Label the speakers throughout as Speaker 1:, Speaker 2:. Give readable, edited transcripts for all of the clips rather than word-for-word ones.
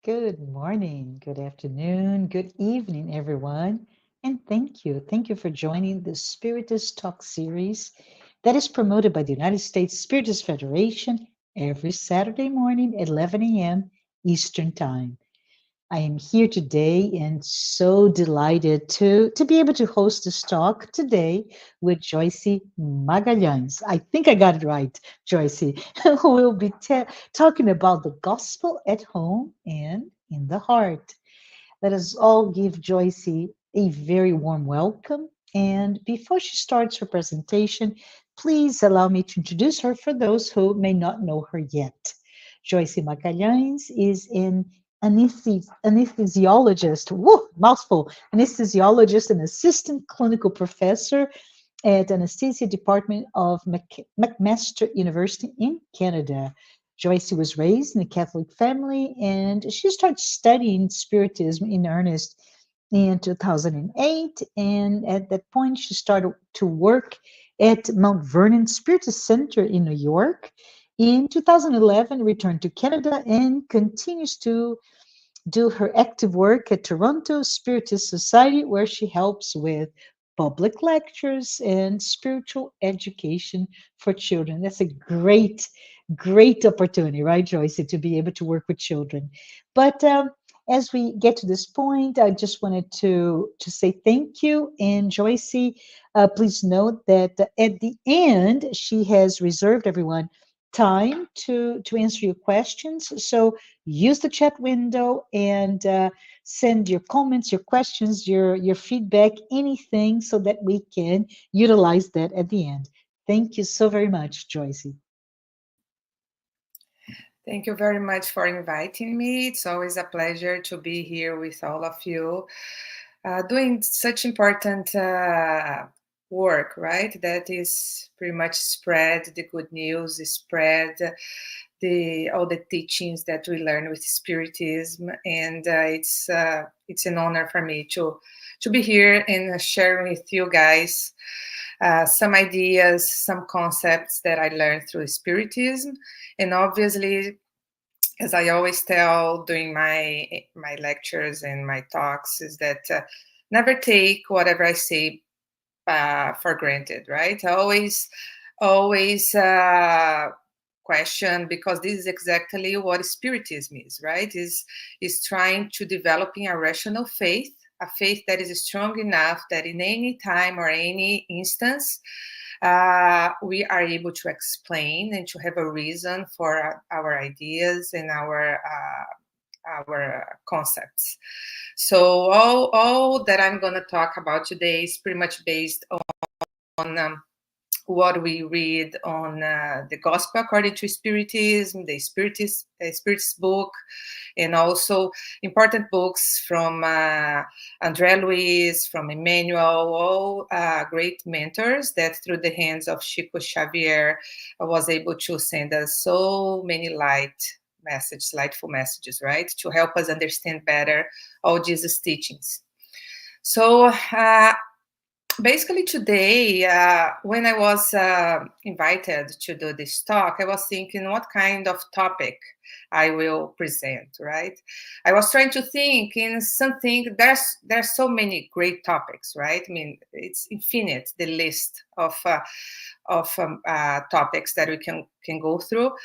Speaker 1: Good morning, good afternoon, good evening, everyone. And thank you. Thank you for joining the Spiritist Talk series that is promoted by the United States Spiritist Federation every Saturday morning at 11 a.m. Eastern Time. I am here today and so delighted to be able to host this talk today with Joyce Magalhaes. I think I got it right, Joyce. Who will be talking about the gospel at home and in the heart. Let us all give Joyce a very warm welcome. And before she starts her presentation, please allow me to introduce her for those who may not know her yet. Joyce Magalhaes is an anesthesiologist, woo, mouthful, anesthesiologist and assistant clinical professor at Anesthesia Department of McMaster University in Canada. Joyce was raised in a Catholic family and she started studying Spiritism in earnest in 2008. And at that point, she started to work at Mount Vernon Spiritist Center in New York. In 2011, returned to Canada and continues to do her active work at Toronto Spiritist Society, where she helps with public lectures and spiritual education for children. That's a great opportunity, right, Joyce, to be able to work with children. But as we get to this point, I just wanted to say thank you. And Joyce, please note that at the end, she has reserved everyone time to answer your questions. So use the chat window and send your comments, your questions, your feedback, anything, so that we can utilize that at the end. Thank you so very much, Joyce.
Speaker 2: Thank you very much for inviting me. It's always a pleasure to be here with all of you, doing such important work, right? That is pretty much spread the good news, spread all the teachings that we learn with Spiritism, and it's an honor for me to be here and share with you guys some ideas, some concepts that I learned through Spiritism, and obviously, as I always tell during my lectures and my talks, is that never take whatever I say for granted, right? Always question, because this is exactly what Spiritism is, right? Is trying to developing a rational faith, a faith that is strong enough that in any time or any instance, we are able to explain and to have a reason for our ideas and our concepts. So all that I'm going to talk about today is pretty much based on what we read on the Gospel according to Spiritism, the Spiritist book, and also important books from André Luiz, from Emmanuel, all great mentors that through the hands of Chico Xavier was able to send us so many lightful messages, right? To help us understand better all Jesus' teachings. So basically today, when I was invited to do this talk, I was thinking what kind of topic I will present, right? I was trying to think in something, there's so many great topics, right? I mean, it's infinite, the list of topics that we can go through.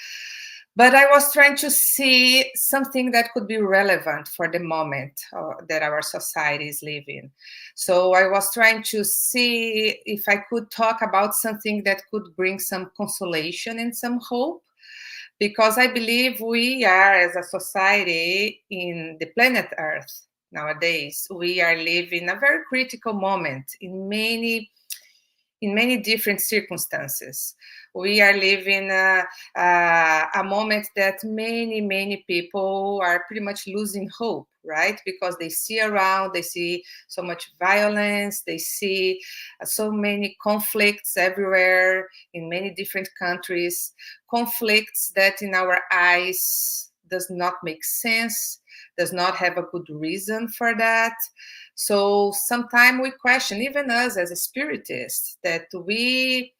Speaker 2: But I was trying to see something that could be relevant for the moment that our society is living. So I was trying to see if I could talk about something that could bring some consolation and some hope, because I believe we are, as a society in the planet Earth nowadays, we are living a very critical moment in many different circumstances. We are living a moment that many people are pretty much losing hope, right? Because they see around, they see so much violence, they see so many conflicts everywhere in many different countries, conflicts that in our eyes does not make sense, does not have a good reason for that. So sometimes we question, even us as a spiritist, that we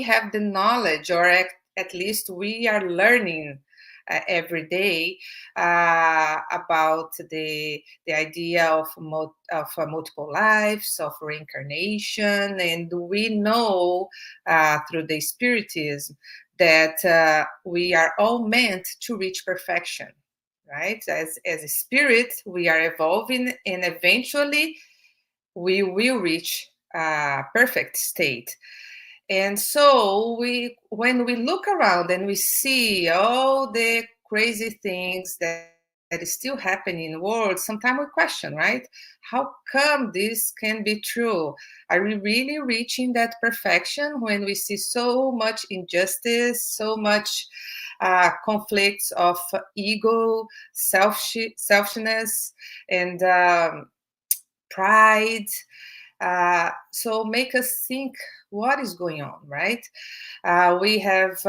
Speaker 2: have the knowledge, or at least we are learning every day about the idea of multiple lives, of reincarnation, and we know through the spiritism that we are all meant to reach perfection, right? As a spirit, we are evolving, and eventually we will reach a perfect state. And so when we look around and we see all the crazy things that is still happening in the world, sometimes we question, right? How come this can be true? Are we really reaching that perfection when we see so much injustice, so much conflicts of ego, selfishness, and pride? So make us think what is going on, right? We have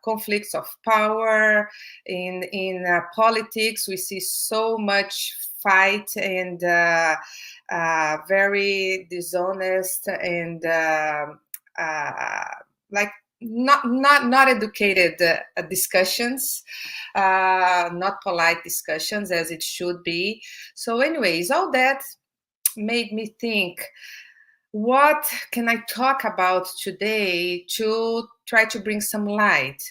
Speaker 2: conflicts of power in politics. We see so much fight and very dishonest and like not educated discussions, not polite discussions as it should be. So anyways, all that made me think, what can I talk about today to try to bring some light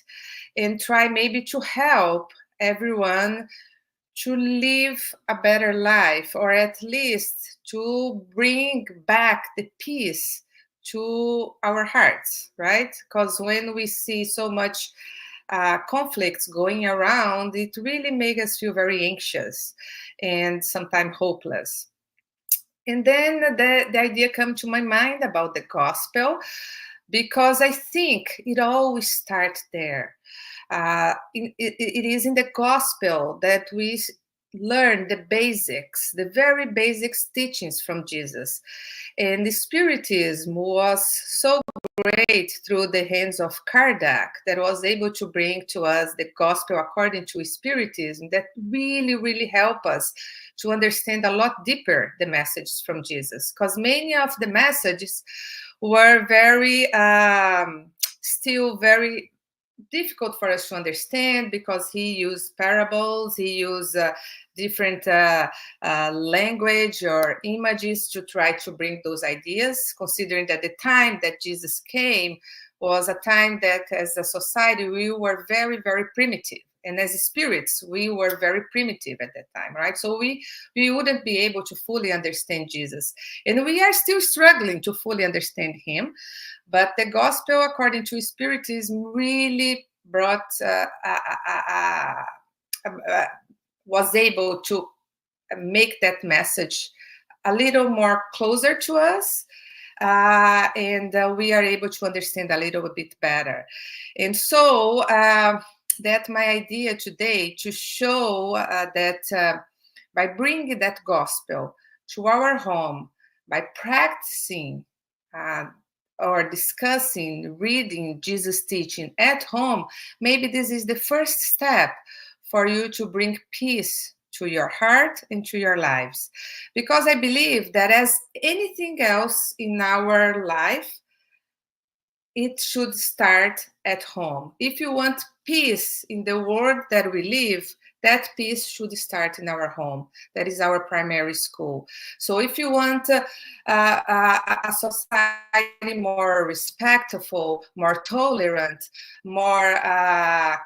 Speaker 2: and try maybe to help everyone to live a better life, or at least to bring back the peace to our hearts, right? Because when we see so much conflicts going around, it really makes us feel very anxious and sometimes hopeless. And then the idea came to my mind about the gospel, because I think it always starts there. It is in the gospel that we learn the basics, the very basics teachings from Jesus. And the Spiritism was so great through the hands of Kardec, that was able to bring to us the gospel according to Spiritism, that really, really help us to understand a lot deeper the messages from Jesus. Because many of the messages were very, still very difficult for us to understand, because he used parables, he used different language or images to try to bring those ideas, considering that the time that Jesus came was a time that as a society we were very, very primitive. And as spirits, we were very primitive at that time, right? So we wouldn't be able to fully understand Jesus. And we are still struggling to fully understand him. But the gospel, according to Spiritism, really brought, was able to make that message a little more closer to us. And we are able to understand a little bit better. And so that's my idea today, to show that by bringing that gospel to our home, by practicing or discussing, reading Jesus' teaching at home, maybe this is the first step for you to bring peace to your heart and to your lives. Because I believe that as anything else in our life, it should start at home. If you want peace in the world that we live, that peace should start in our home. That is our primary school. So if you want a society more respectful, more tolerant, more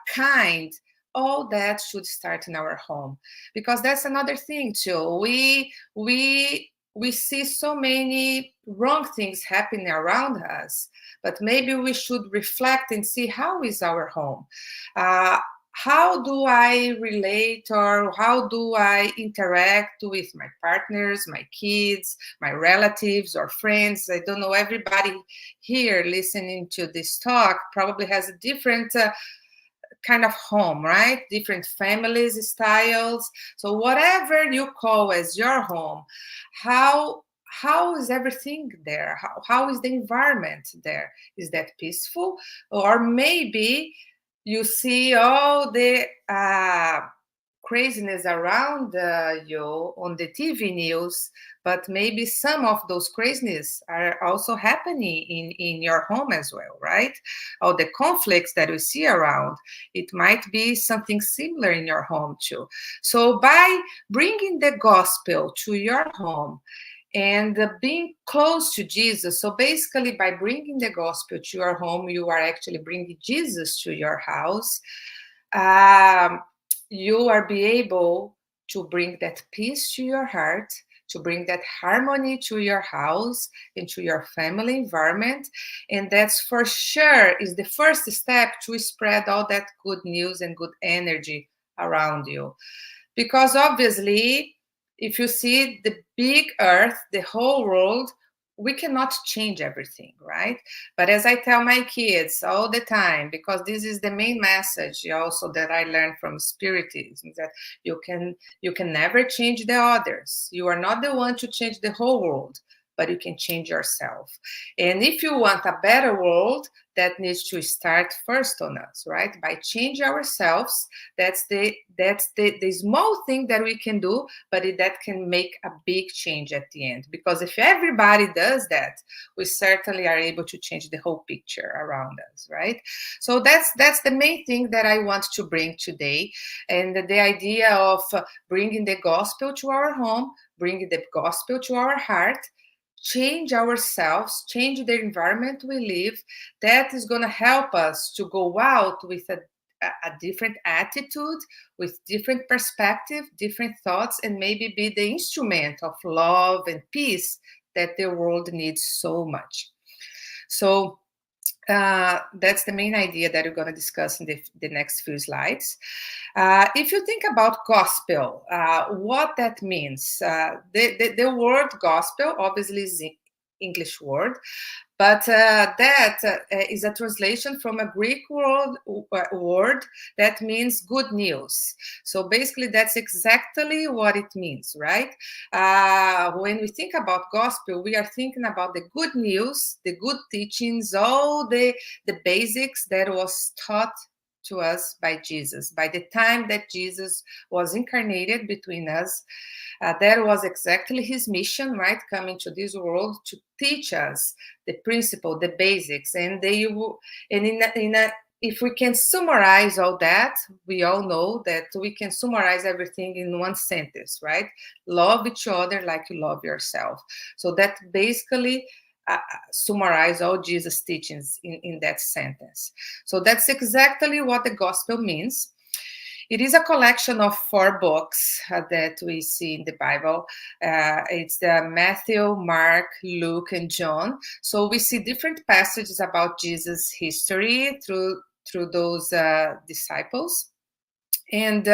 Speaker 2: kind, all that should start in our home. Because that's another thing too. We see so many wrong things happening around us, but maybe we should reflect and see how is our home. How do I relate, or how do I interact with my partners, my kids, my relatives or friends? I don't know, everybody here listening to this talk probably has a different kind of home, right? Different families, styles. So whatever you call as your home, how is everything there? How is the environment there? Is that peaceful? Or maybe you see all the craziness around you on the TV news, but maybe some of those craziness are also happening in your home as well, right? All the conflicts that we see around, it might be something similar in your home too. So by bringing the gospel to your home and being close to Jesus, so basically by bringing the gospel to your home, you are actually bringing Jesus to your house. You are be able to bring that peace to your heart, to bring that harmony to your house and to your family environment. And that's for sure is the first step to spread all that good news and good energy around you. Because obviously, if you see the big earth, the whole world, we cannot change everything, right? But as I tell my kids all the time, because this is the main message also that I learned from Spiritism, that you can never change the others. You are not the one to change the whole world, but you can change yourself. And if you want a better world, that needs to start first on us, right? By changing ourselves, that's the small thing that we can do, but that can make a big change at the end. Because if everybody does that, we certainly are able to change the whole picture around us, right? So that's the main thing that I want to bring today, and the idea of bringing the gospel to our home, bringing the gospel to our heart, change ourselves, change the environment we live. That is going to help us to go out with a different attitude, with different perspective, different thoughts, and maybe be the instrument of love and peace that the world needs so much. So that's the main idea that we're going to discuss in the next few slides. If you think about gospel, what that means, the word gospel obviously is an English word, but that is a translation from a Greek word that means good news. So basically, that's exactly what it means, right? When we think about gospel, we are thinking about the good news, the good teachings, all the basics that was taught to us by Jesus. By the time that Jesus was incarnated between us, that was exactly his mission, right? Coming to this world to teach us the principle, the basics, and if we can summarize all that, we all know that we can summarize everything in one sentence, right? Love each other like you love yourself. So that basically summarize all Jesus' teachings in that sentence. So that's exactly what the gospel means. It is a collection of 4 books that we see in the Bible. It's Matthew, Mark, Luke, and John. So we see different passages about Jesus' history through those disciples. And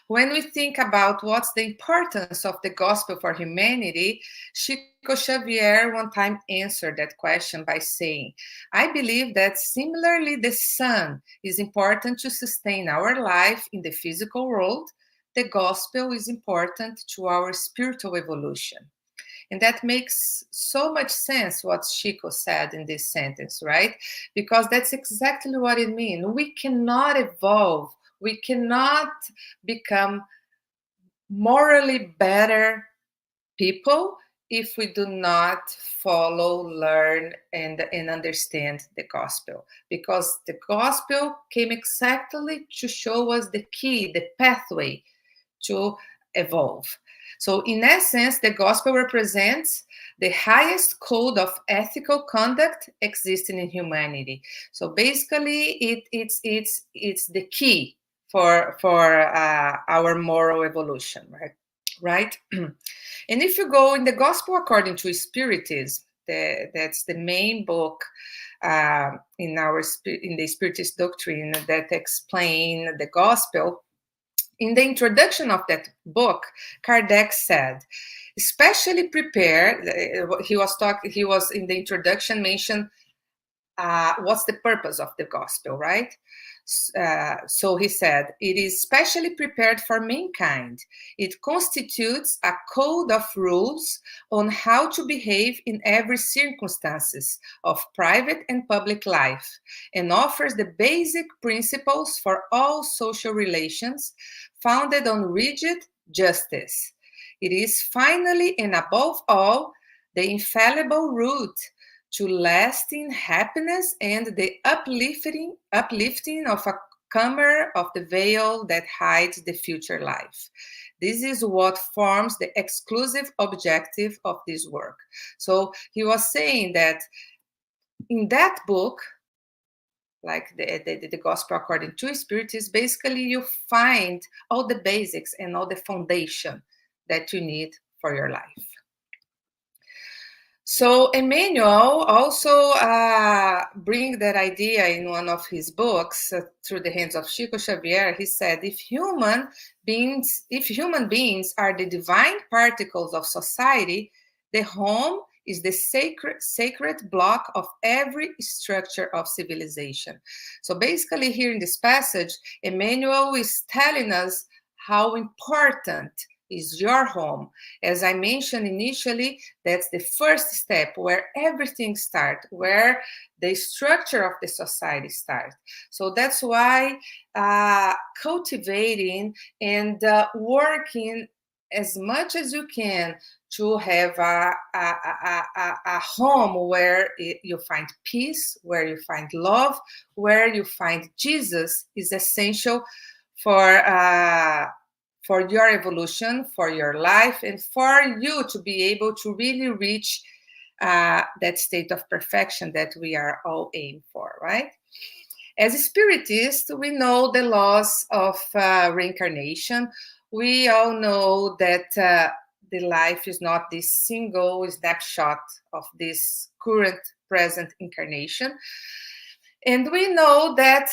Speaker 2: when we think about what's the importance of the gospel for humanity, Chico Xavier one time answered that question by saying, I believe that similarly the sun is important to sustain our life in the physical world, the gospel is important to our spiritual evolution. And that makes so much sense what Chico said in this sentence, right? Because that's exactly what it means. We cannot evolve. We cannot become morally better people if we do not follow, learn, and understand the gospel. Because the gospel came exactly to show us the key, the pathway to evolve. So in essence, the gospel represents the highest code of ethical conduct existing in humanity. So basically, it's the key for our moral evolution, right? And if you go in the Gospel according to Spiritism, that's the main book in the Spiritist doctrine that explain the gospel. In the introduction of that book, Kardec said, especially prepared, he was in the introduction mentioned what's the purpose of the gospel, right? So he said, it is specially prepared for mankind. It constitutes a code of rules on how to behave in every circumstances of private and public life, and offers the basic principles for all social relations, founded on rigid justice. It is finally and above all the infallible route to lasting happiness and the uplifting of a comer of the veil that hides the future life. This is what forms the exclusive objective of this work. So he was saying that in that book, like the Gospel According to Spiritism, basically you find all the basics and all the foundation that you need for your life. So Emmanuel also bring that idea in one of his books through the hands of Chico Xavier. He said, if human beings are the divine particles of society, the home is the sacred block of every structure of civilization. So basically here in this passage, Emmanuel is telling us how important is your home. As I mentioned initially, that's the first step where everything starts, where the structure of the society starts. So that's why cultivating and working as much as you can to have a home where you find peace, where you find love, where you find Jesus is essential for your evolution, for your life, and for you to be able to really reach that state of perfection that we are all aiming for, right? As spiritists, we know the laws of reincarnation. We all know that the life is not this single snapshot of this current present incarnation. And we know that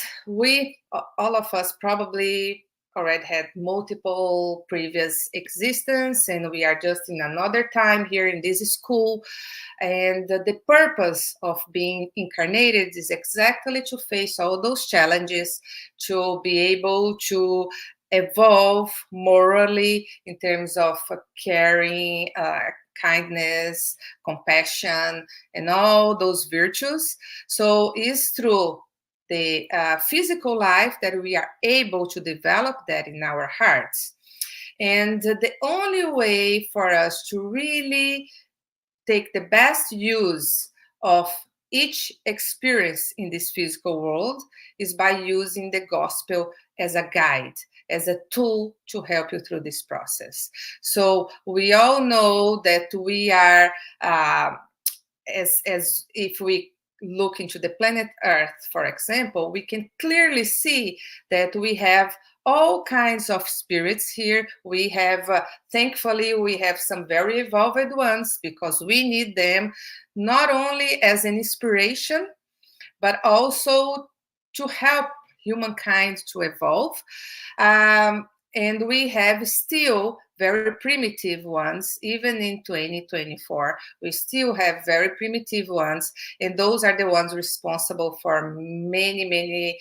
Speaker 2: all of us probably already had multiple previous existence, and we are just in another time here in this school. And the purpose of being incarnated is exactly to face all those challenges, to be able to evolve morally in terms of caring, kindness, compassion, and all those virtues. So it's through the physical life that we are able to develop that in our hearts. And the only way for us to really take the best use of each experience in this physical world is by using the gospel as a guide, as a tool to help you through this process. So we all know that we are, as if we look into the planet Earth, for example, we can clearly see that we have all kinds of spirits here. We have, thankfully, we have some very evolved ones because we need them not only as an inspiration, but also to help humankind to evolve. And we have still very primitive ones, even in 2024. We still have very primitive ones, and those are the ones responsible for many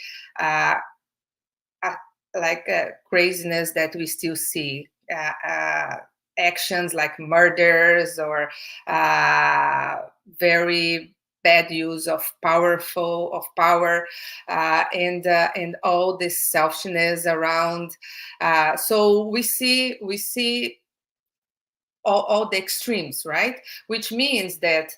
Speaker 2: craziness that we still see. Actions like murders or very bad use of power, and all this selfishness around. So we see all the extremes, right? Which means that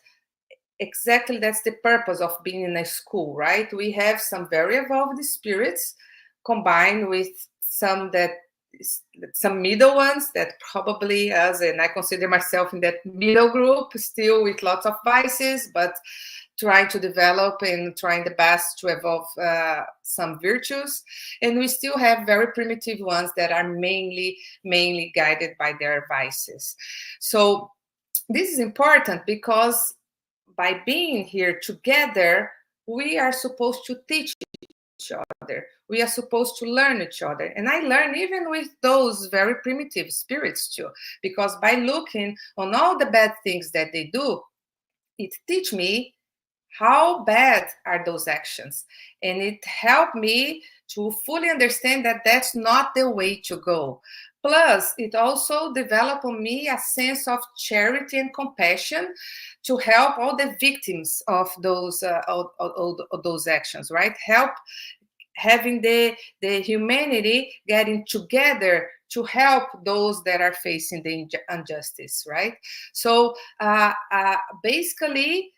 Speaker 2: exactly that's the purpose of being in a school, right? We have some very evolved spirits combined with some middle ones that probably us, and I consider myself in that middle group, still with lots of vices, but trying to develop and trying the best to evolve some virtues. And we still have very primitive ones that are mainly guided by their vices. So this is important because by being here together, we are supposed to teach each other. We are supposed to learn each other. And I learn even with those very primitive spirits too, because by looking on all the bad things that they do, it teach me how bad are those actions. And it helped me to fully understand that that's not the way to go. Plus, it also developed on me a sense of charity and compassion to help all the victims of those actions, right? having the humanity getting together to help those that are facing the injustice, right? So basically,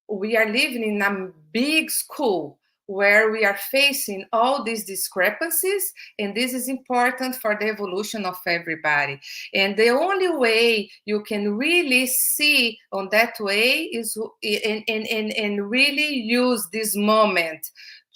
Speaker 2: we are living in a big school where we are facing all these discrepancies, and this is important for the evolution of everybody. And the only way you can really see on that way is and really use this moment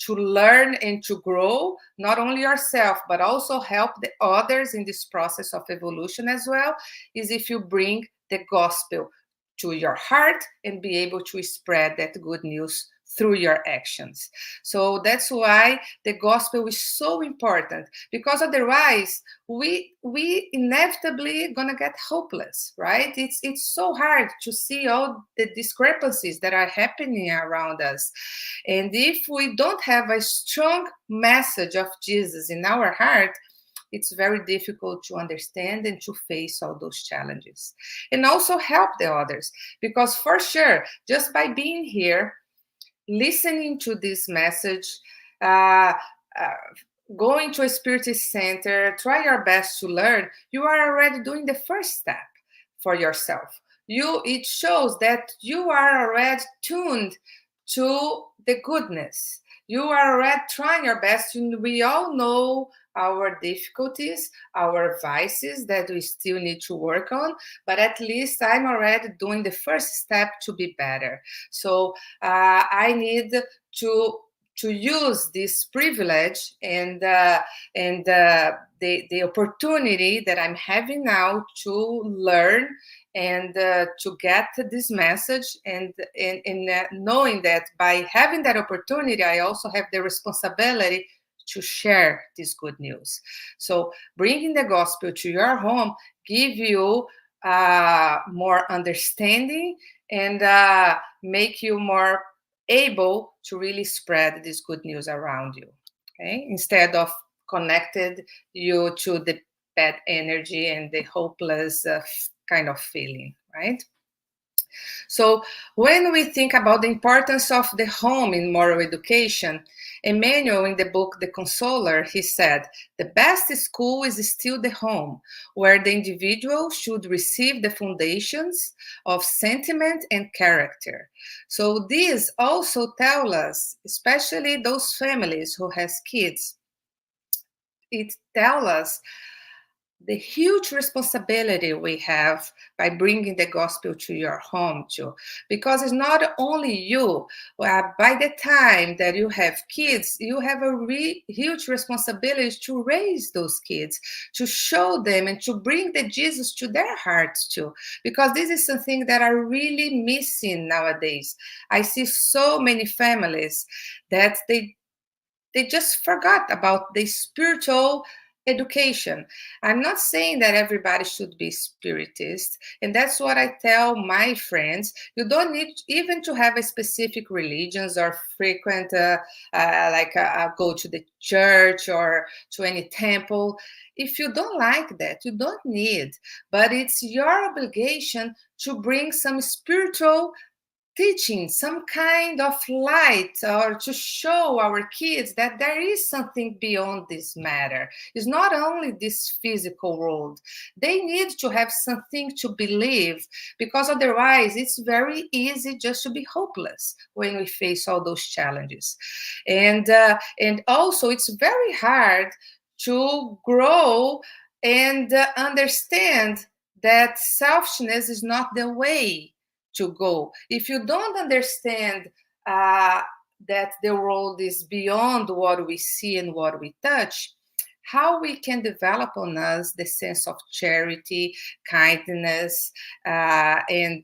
Speaker 2: to learn and to grow, not only yourself, but also help the others in this process of evolution as well, is if you bring the gospel to your heart and be able to spread that good news through your actions. So that's why the gospel is so important, because otherwise we inevitably gonna get hopeless, right? It's so hard to see all the discrepancies that are happening around us. And if we don't have a strong message of Jesus in our heart, it's very difficult to understand and to face all those challenges. And also help the others, because for sure, just by being here, listening to this message, uh, uh, going to a spiritist center, try your best to learn, you are already doing the first step for yourself. It shows that you are already tuned to the goodness. You are already trying your best. We all know our difficulties, our vices that we still need to work on, but at least I'm already doing the first step to be better. So I need to use this privilege and the opportunity that I'm having now to learn and to get this message, and knowing that by having that opportunity, I also have the responsibility to share this good news. So bringing the gospel to your home give you more understanding and make you more able to really spread this good news around you, okay? Instead of connected you to the bad energy and the hopeless kind of feeling, right? So when we think about the importance of the home in moral education, Emmanuel, in the book The Consoler, he said, the best school is still the home, where the individual should receive the foundations of sentiment and character. So this also tells us, especially those families who has kids, it tells us the huge responsibility we have by bringing the gospel to your home too, because it's not only you. By the time that you have kids, you have a huge responsibility to raise those kids, to show them and to bring the Jesus to their hearts too, because this is something that are really missing nowadays. I see so many families that they just forgot about the spiritual education. I'm not saying that everybody should be spiritist, and that's what I tell my friends. You don't need even to have a specific religions or frequent go to the church or to any temple. If you don't like that, you don't need, but it's your obligation to bring some spiritual teaching, some kind of light, or to show our kids that there is something beyond this matter. It's not only this physical world. They need to have something to believe, because otherwise it's very easy just to be hopeless when we face all those challenges. And also it's very hard to grow and understand that selfishness is not the way to go. If you don't understand that the world is beyond what we see and what we touch, how we can develop on us the sense of charity, kindness, and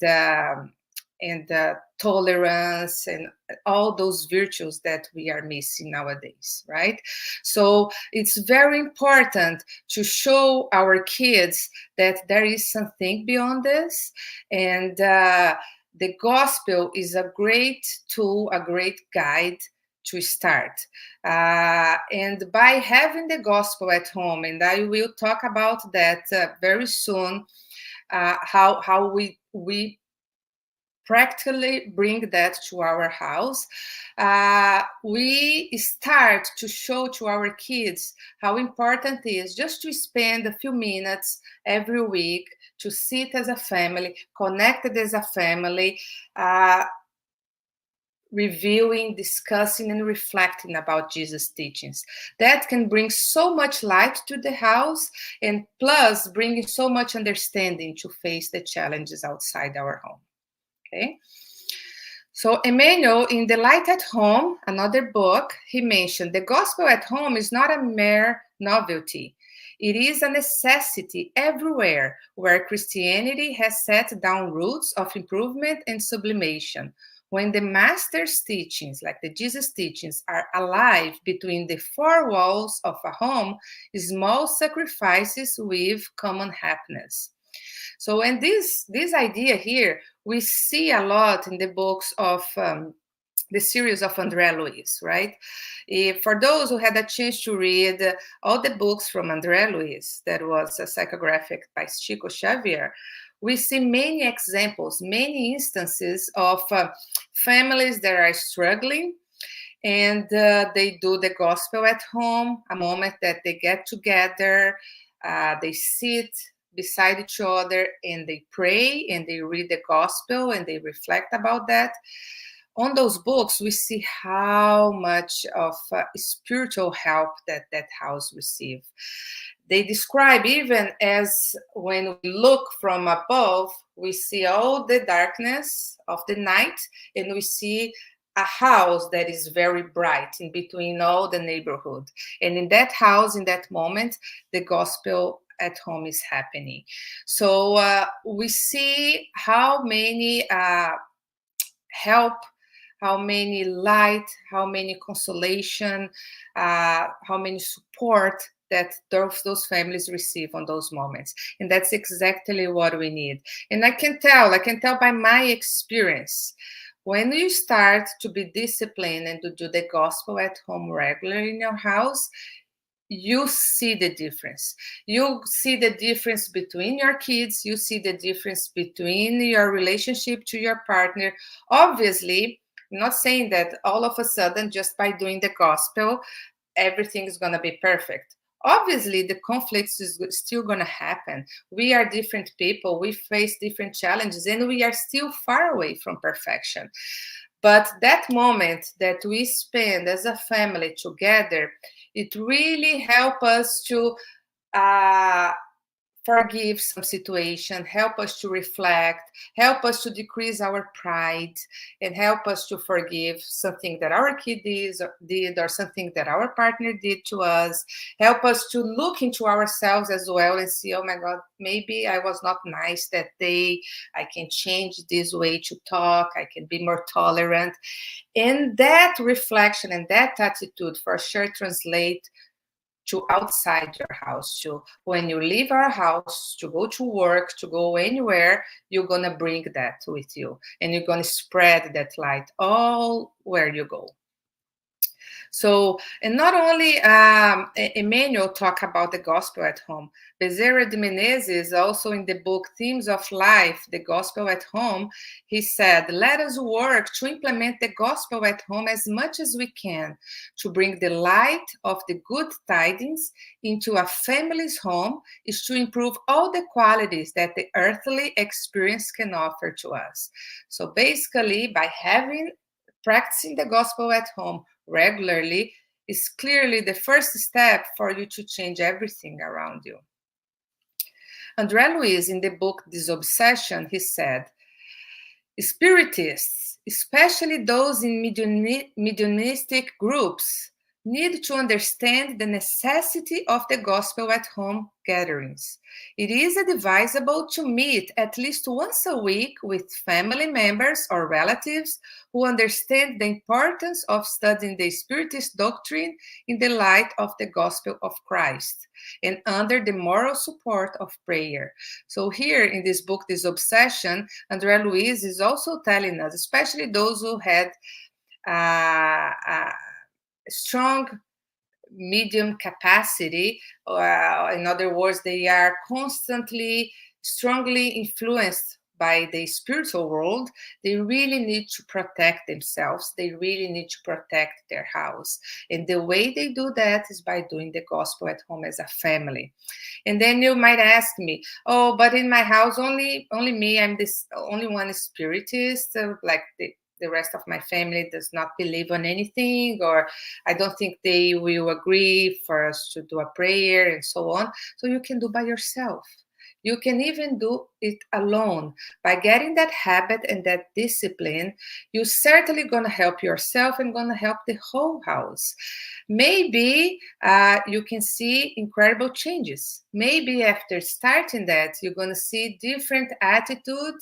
Speaker 2: tolerance, and all those virtues that we are missing nowadays, right? So it's very important to show our kids that there is something beyond this, and the gospel is a great tool, a great guide to start. And by having the gospel at home, and I will talk about that very soon, how we practically bring that to our house. We start to show to our kids how important it is just to spend a few minutes every week to sit as a family, connected as a family, reviewing, discussing, and reflecting about Jesus' teachings. That can bring so much light to the house, and plus bringing so much understanding to face the challenges outside our home. Okay. So Emmanuel, in The Light at Home, another book, he mentioned the gospel at home is not a mere novelty. It is a necessity everywhere where Christianity has set down roots of improvement and sublimation. When the Master's teachings, like the Jesus teachings, are alive between the four walls of a home, small sacrifices with common happiness. So, and this idea here, we see a lot in the books of the series of André Luiz, right? For those who had a chance to read all the books from André Luiz, that was a psychographic by Chico Xavier, we see many examples, many instances of families that are struggling, and they do the gospel at home, a moment that they get together, they sit beside each other and they pray and they read the gospel and they reflect about that. On those books, we see how much of spiritual help that house receive. They describe even as when we look from above, we see all the darkness of the night and we see a house that is very bright in between all the neighborhood. And in that house, in that moment, the gospel at home is happening. So we see how many help, how many light, how many consolation, how many support that those families receive on those moments. And that's exactly what we need. And I can tell by my experience, when you start to be disciplined and to do the gospel at home regularly in your house, you see the difference. You see the difference between your kids. You see the difference between your relationship to your partner. Obviously, I'm not saying that all of a sudden, just by doing the gospel, everything is going to be perfect. Obviously, the conflicts is still going to happen. We are different people. We face different challenges, and we are still far away from perfection. But that moment that we spend as a family together, it really helps us to forgive some situation, help us to reflect, help us to decrease our pride, and help us to forgive something that our kid did or something that our partner did to us, help us to look into ourselves as well and see, oh my God, maybe I was not nice that day. I can change this way to talk. I can be more tolerant. And that reflection and that attitude for sure translate to outside your house. To when you leave our house to go to work, to go anywhere, you're gonna bring that with you, and you're gonna spread that light all where you go. So, and not only Emmanuel talk about the gospel at home, Bezerra de Menezes, also in the book Themes of Life, the Gospel at Home, he said, let us work to implement the gospel at home as much as we can, to bring the light of the good tidings into a family's home is to improve all the qualities that the earthly experience can offer to us. So basically, by practicing the gospel at home regularly is clearly the first step for you to change everything around you. André Luiz, in the book Disobsession, he said, Spiritists, especially those in mediumistic groups, need to understand the necessity of the gospel at home gatherings. It is advisable to meet at least once a week with family members or relatives who understand the importance of studying the Spiritist doctrine in the light of the gospel of Christ and under the moral support of prayer. So here in this book, Disobsession, André Luiz is also telling us, especially those who had strong medium capacity, in other words, they are constantly strongly influenced by the spiritual world, they really need to protect themselves. They really need to protect their house. And the way they do that is by doing the gospel at home as a family. And then you might ask me, oh, but in my house, only me, I'm this only one spiritist, like the rest of my family does not believe on anything, or I don't think they will agree for us to do a prayer and so on. So you can do by yourself. You can even do it alone. By getting that habit and that discipline, you're certainly going to help yourself and going to help the whole house. Maybe you can see incredible changes. Maybe after starting that, you're going to see different attitude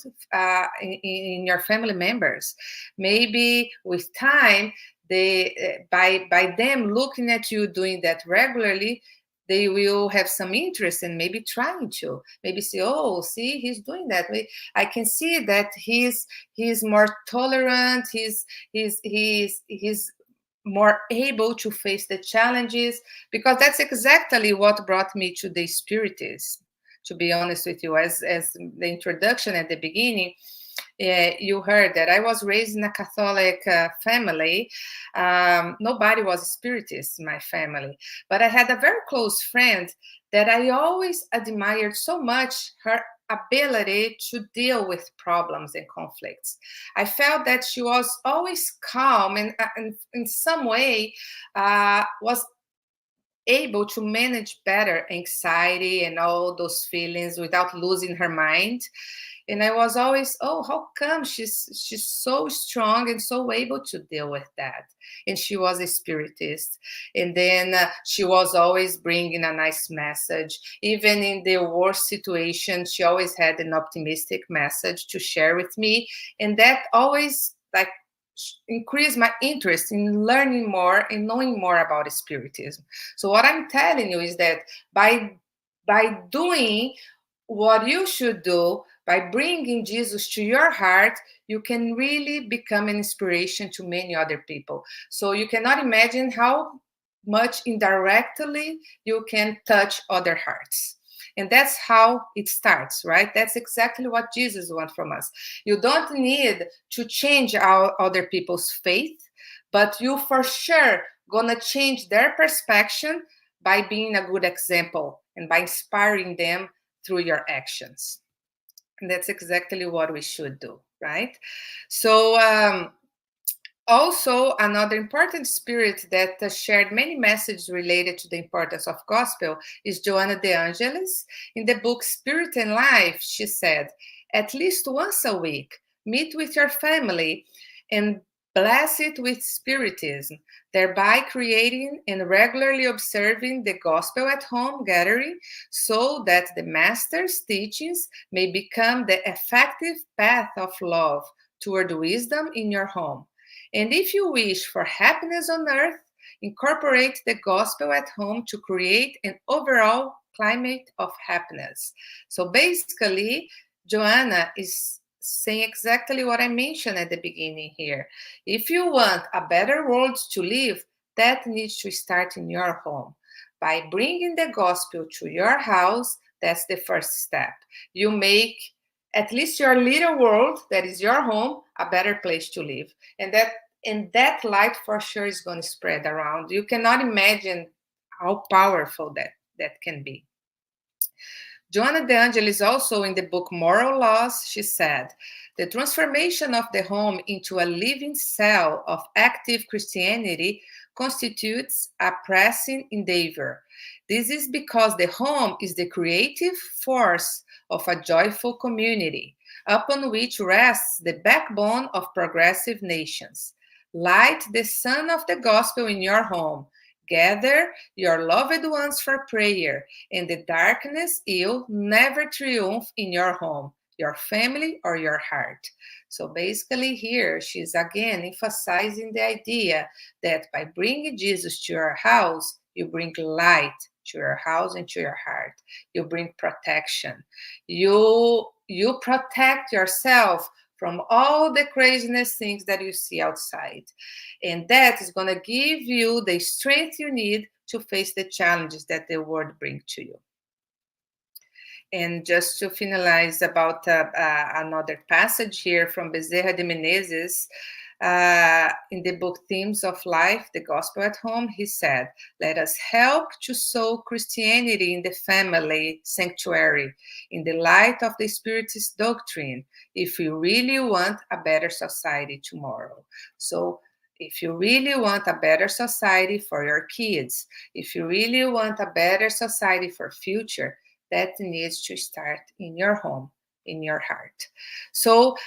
Speaker 2: in your family members. Maybe with time, by them looking at you doing that regularly, they will have some interest in maybe trying to maybe say, oh, see, he's doing that. I can see that he's more tolerant. He's more able to face the challenges, because that's exactly what brought me to the Spiritism. To be honest with you, as the introduction at the beginning, you heard that I was raised in a Catholic family. Nobody was a Spiritist in my family, but I had a very close friend that I always admired so much, her ability to deal with problems and conflicts. I felt that she was always calm and in some way was able to manage better anxiety and all those feelings without losing her mind. And I was always, oh, how come she's so strong and so able to deal with that? And she was a spiritist. And then she was always bringing a nice message. Even in the worst situation, she always had an optimistic message to share with me. And that always like increased my interest in learning more and knowing more about spiritism. So what I'm telling you is that by doing what you should do, by bringing Jesus to your heart, you can really become an inspiration to many other people. So you cannot imagine how much indirectly you can touch other hearts. And that's how it starts, right? That's exactly what Jesus wants from us. You don't need to change other people's faith, but you for sure gonna change their perspective by being a good example and by inspiring them through your actions. And that's exactly what we should do, right? So also, another important spirit that shared many messages related to the importance of gospel is Joanna de Angelis. In the book Spirit and Life, she said, at least once a week, meet with your family and bless it with spiritism, thereby creating and regularly observing the gospel at home gathering so that the master's teachings may become the effective path of love toward wisdom in your home. And if you wish for happiness on earth, incorporate the gospel at home to create an overall climate of happiness. So basically, Joanna is saying exactly what I mentioned at the beginning here. If you want a better world to live, that needs to start in your home. By bringing the gospel to your house, that's the first step. You make at least your little world, that is your home, a better place to live. And that light for sure is going to spread around. You cannot imagine how powerful that can be. Joanna de Angelis also in the book Moral Laws, she said, the transformation of the home into a living cell of active Christianity constitutes a pressing endeavor. This is because the home is the creative force of a joyful community, upon which rests the backbone of progressive nations. Light the sun of the gospel in your home. Gather your loved ones for prayer, and the darkness will never triumph in your home, your family, or your heart. So basically here, she's again emphasizing the idea that by bringing Jesus to your house, you bring light to your house and to your heart. You bring protection. You protect yourself from all the craziness things that you see outside. And that is going to give you the strength you need to face the challenges that the world brings to you. And just to finalize about another passage here from Bezerra de Menezes, in the book Themes of Life, The Gospel at Home, he said, "Let us help to sow Christianity in the family sanctuary, in the light of the Spiritist doctrine, if we really want a better society tomorrow." So if you really want a better society for your kids, if you really want a better society for future, that needs to start in your home, in your heart. So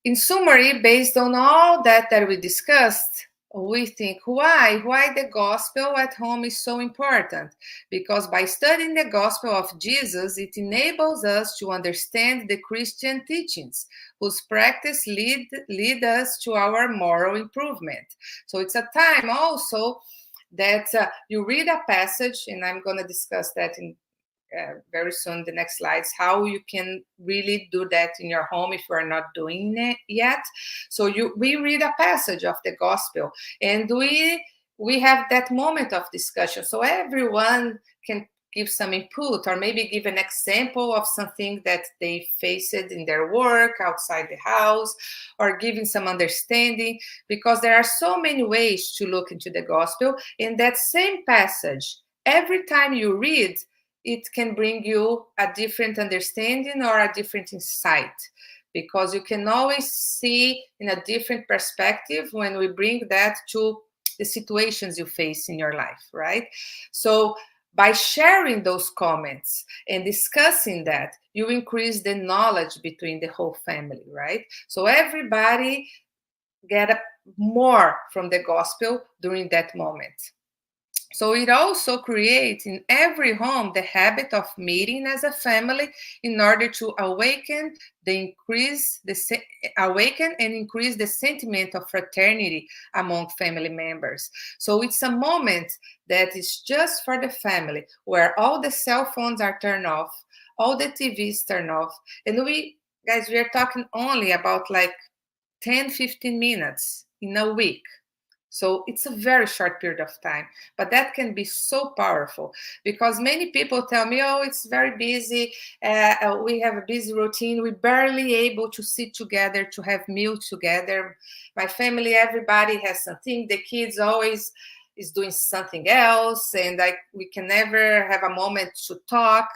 Speaker 2: in summary, based on all that we discussed, we think why the gospel at home is so important. Because by studying the gospel of Jesus, it enables us to understand the Christian teachings, whose practice lead us to our moral improvement. So it's a time also that you read a passage, and I'm going to discuss that in very soon, the next slides, how you can really do that in your home if you are not doing it yet. So we read a passage of the gospel, and we have that moment of discussion. So everyone can give some input, or maybe give an example of something that they faced in their work outside the house, or giving some understanding, because there are so many ways to look into the gospel. In that same passage, every time you read, it can bring you a different understanding or a different insight, because you can always see in a different perspective when we bring that to the situations you face in your life, right? So by sharing those comments and discussing that, you increase the knowledge between the whole family, right? So everybody get more from the gospel during that moment. So it also creates in every home the habit of meeting as a family in order to awaken and increase the sentiment of fraternity among family members. So it's a moment that is just for the family, where all the cell phones are turned off, all the TVs turned off, and we are talking only about like 10-15 minutes in a week. So it's a very short period of time, but that can be so powerful, because many people tell me, oh, it's very busy. We have a busy routine. We're barely able to sit together, to have meals together. My family, everybody has something. The kids always is doing something else, and we can never have a moment to talk.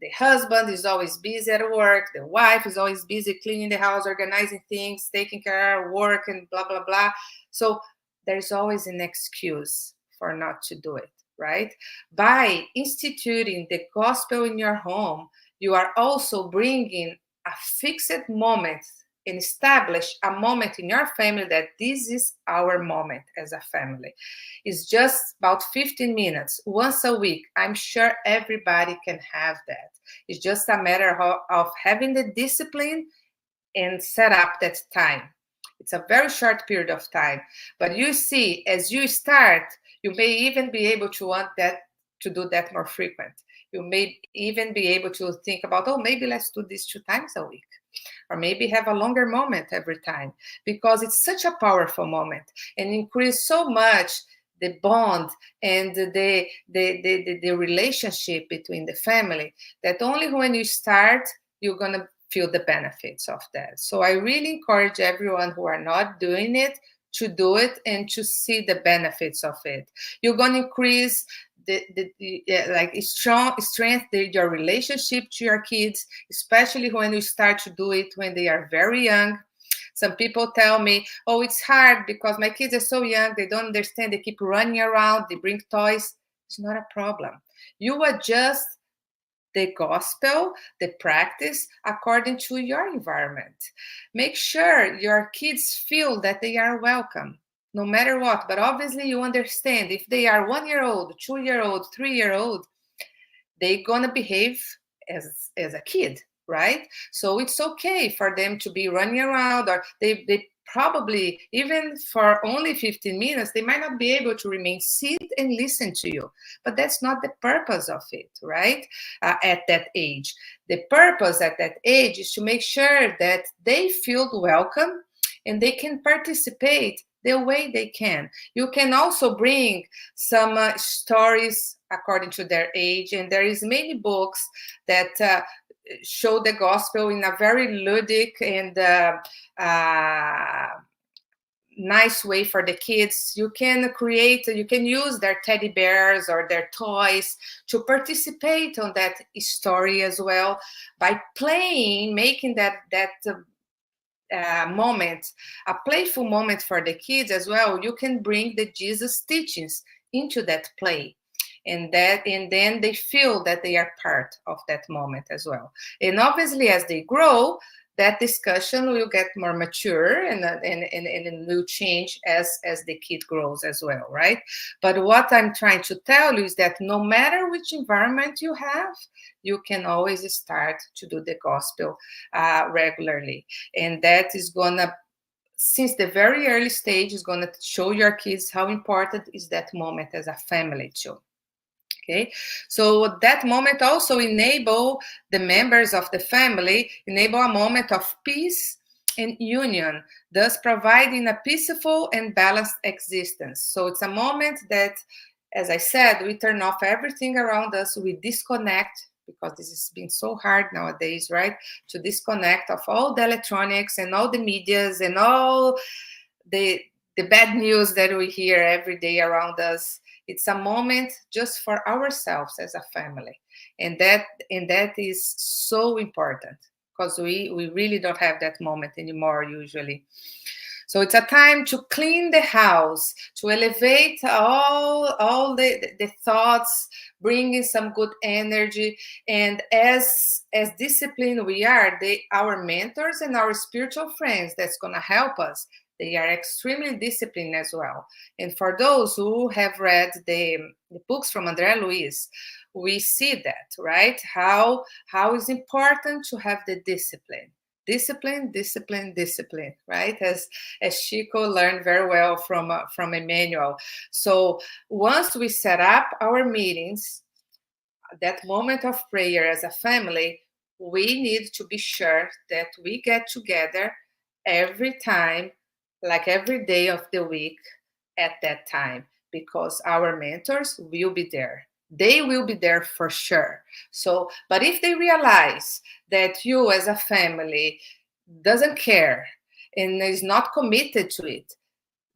Speaker 2: The husband is always busy at work. The wife is always busy cleaning the house, organizing things, taking care of work, and blah, blah, blah. So there's always an excuse for not to do it, right? By instituting the gospel in your home, you are also bringing a fixed moment and establish a moment in your family that this is our moment as a family. It's just about 15 minutes once a week. I'm sure everybody can have that. It's just a matter of having the discipline and set up that time. It's a very short period of time, but you see, as you start, you may even be able to want that to do that more frequent. You may even be able to think about, oh, maybe let's do this 2 times a week, or maybe have a longer moment every time, because it's such a powerful moment and increase so much the bond and the relationship between the family, that only when you start, you're going to feel the benefits of that. So I really encourage everyone who are not doing it to do it and to see the benefits of it. You're going to increase strengthen your relationship to your kids, especially when you start to do it when they are very young. Some people tell me, oh, it's hard because my kids are so young, they don't understand, they keep running around, they bring toys. It's not a problem. You adjust the gospel, the practice, according to your environment. Make sure your kids feel that they are welcome, no matter what. But obviously, you understand, if they are 1-year-old, 2-year-old, 3-year-old, they're going to behave as a kid, right? So it's okay for them to be running around, or they probably, even for only 15 minutes, they might not be able to remain sit and listen to you. But that's not the purpose of it, right? At that age. The purpose at that age is to make sure that they feel welcome and they can participate the way they can. You can also bring some stories according to their age, and there is many books that show the gospel in a very ludic and nice way for the kids. You can use their teddy bears or their toys to participate on that story as well by playing, making that moment a playful moment for the kids as well. You can bring the Jesus teachings into that play, and then they feel that they are part of that moment as well. And obviously, as they grow, that discussion will get more mature and will change as the kid grows as well, right? But what I'm trying to tell you is that no matter which environment you have, you can always start to do the gospel regularly. And that is gonna, since the very early stage, is gonna show your kids how important is that moment as a family too. Okay, so that moment also enable the members of the family, enable a moment of peace and union, thus providing a peaceful and balanced existence. So it's a moment that, as I said, we turn off everything around us, we disconnect, because this has been so hard nowadays, right? To disconnect of all the electronics and all the medias and all the bad news that we hear every day around us. It's a moment just for ourselves as a family. And that is so important, because we really don't have that moment anymore usually. So it's a time to clean the house, to elevate all the thoughts, bringing some good energy. And as disciplined we are, our mentors and our spiritual friends that's going to help us, they are extremely disciplined as well. And for those who have read the books from André Luiz, we see that, right? How is important to have the discipline. Discipline, right? As Chico learned very well from Emmanuel. So once we set up our meetings, that moment of prayer as a family, we need to be sure that we get together every time, like every day of the week at that time, because our mentors will be there. They will be there for sure. So, but if they realize that you as a family doesn't care and is not committed to it,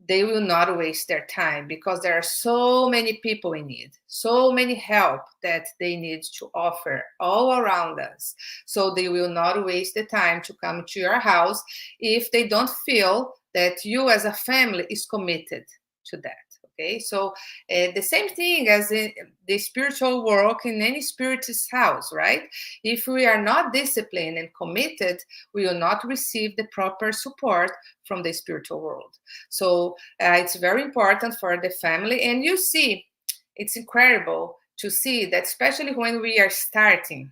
Speaker 2: they will not waste their time, because there are so many people in need, so many help that they need to offer all around us. So they will not waste the time to come to your house if they don't feel that you as a family is committed to that. Okay, so the same thing as in the spiritual work in any spiritist house, right? If we are not disciplined and committed, we will not receive the proper support from the spiritual world. So it's very important for the family. And you see, it's incredible to see that, especially when we are starting,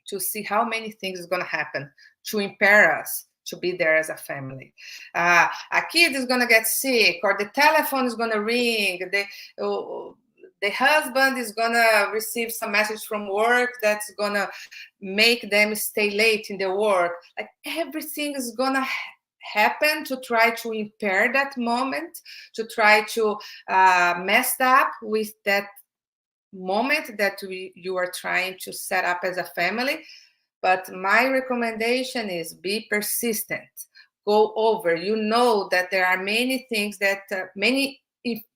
Speaker 2: to see how many things is going to happen to impair us to be there as a family. A kid is going to get sick, or the telephone is going to ring, the husband is going to receive some message from work that's going to make them stay late in the work. Like, everything is going to happen to try to impair that moment, to try to mess up with that moment that you are trying to set up as a family. But my recommendation is be persistent. Go over. You know that there are many things that, many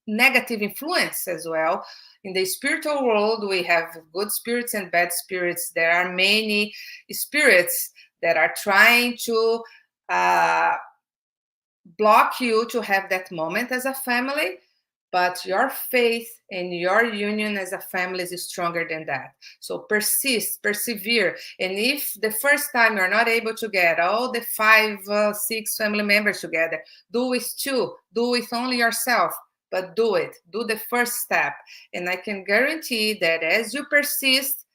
Speaker 2: negative influence as well. In the spiritual world, we have good spirits and bad spirits. There are many spirits that are trying to block you to have that moment as a family. But your faith and your union as a family is stronger than that. So persist, persevere. And if the first time you're not able to get all the 5, 6 family members together, do with 2, do with only yourself, but do it. Do the first step. And I can guarantee that as you persist,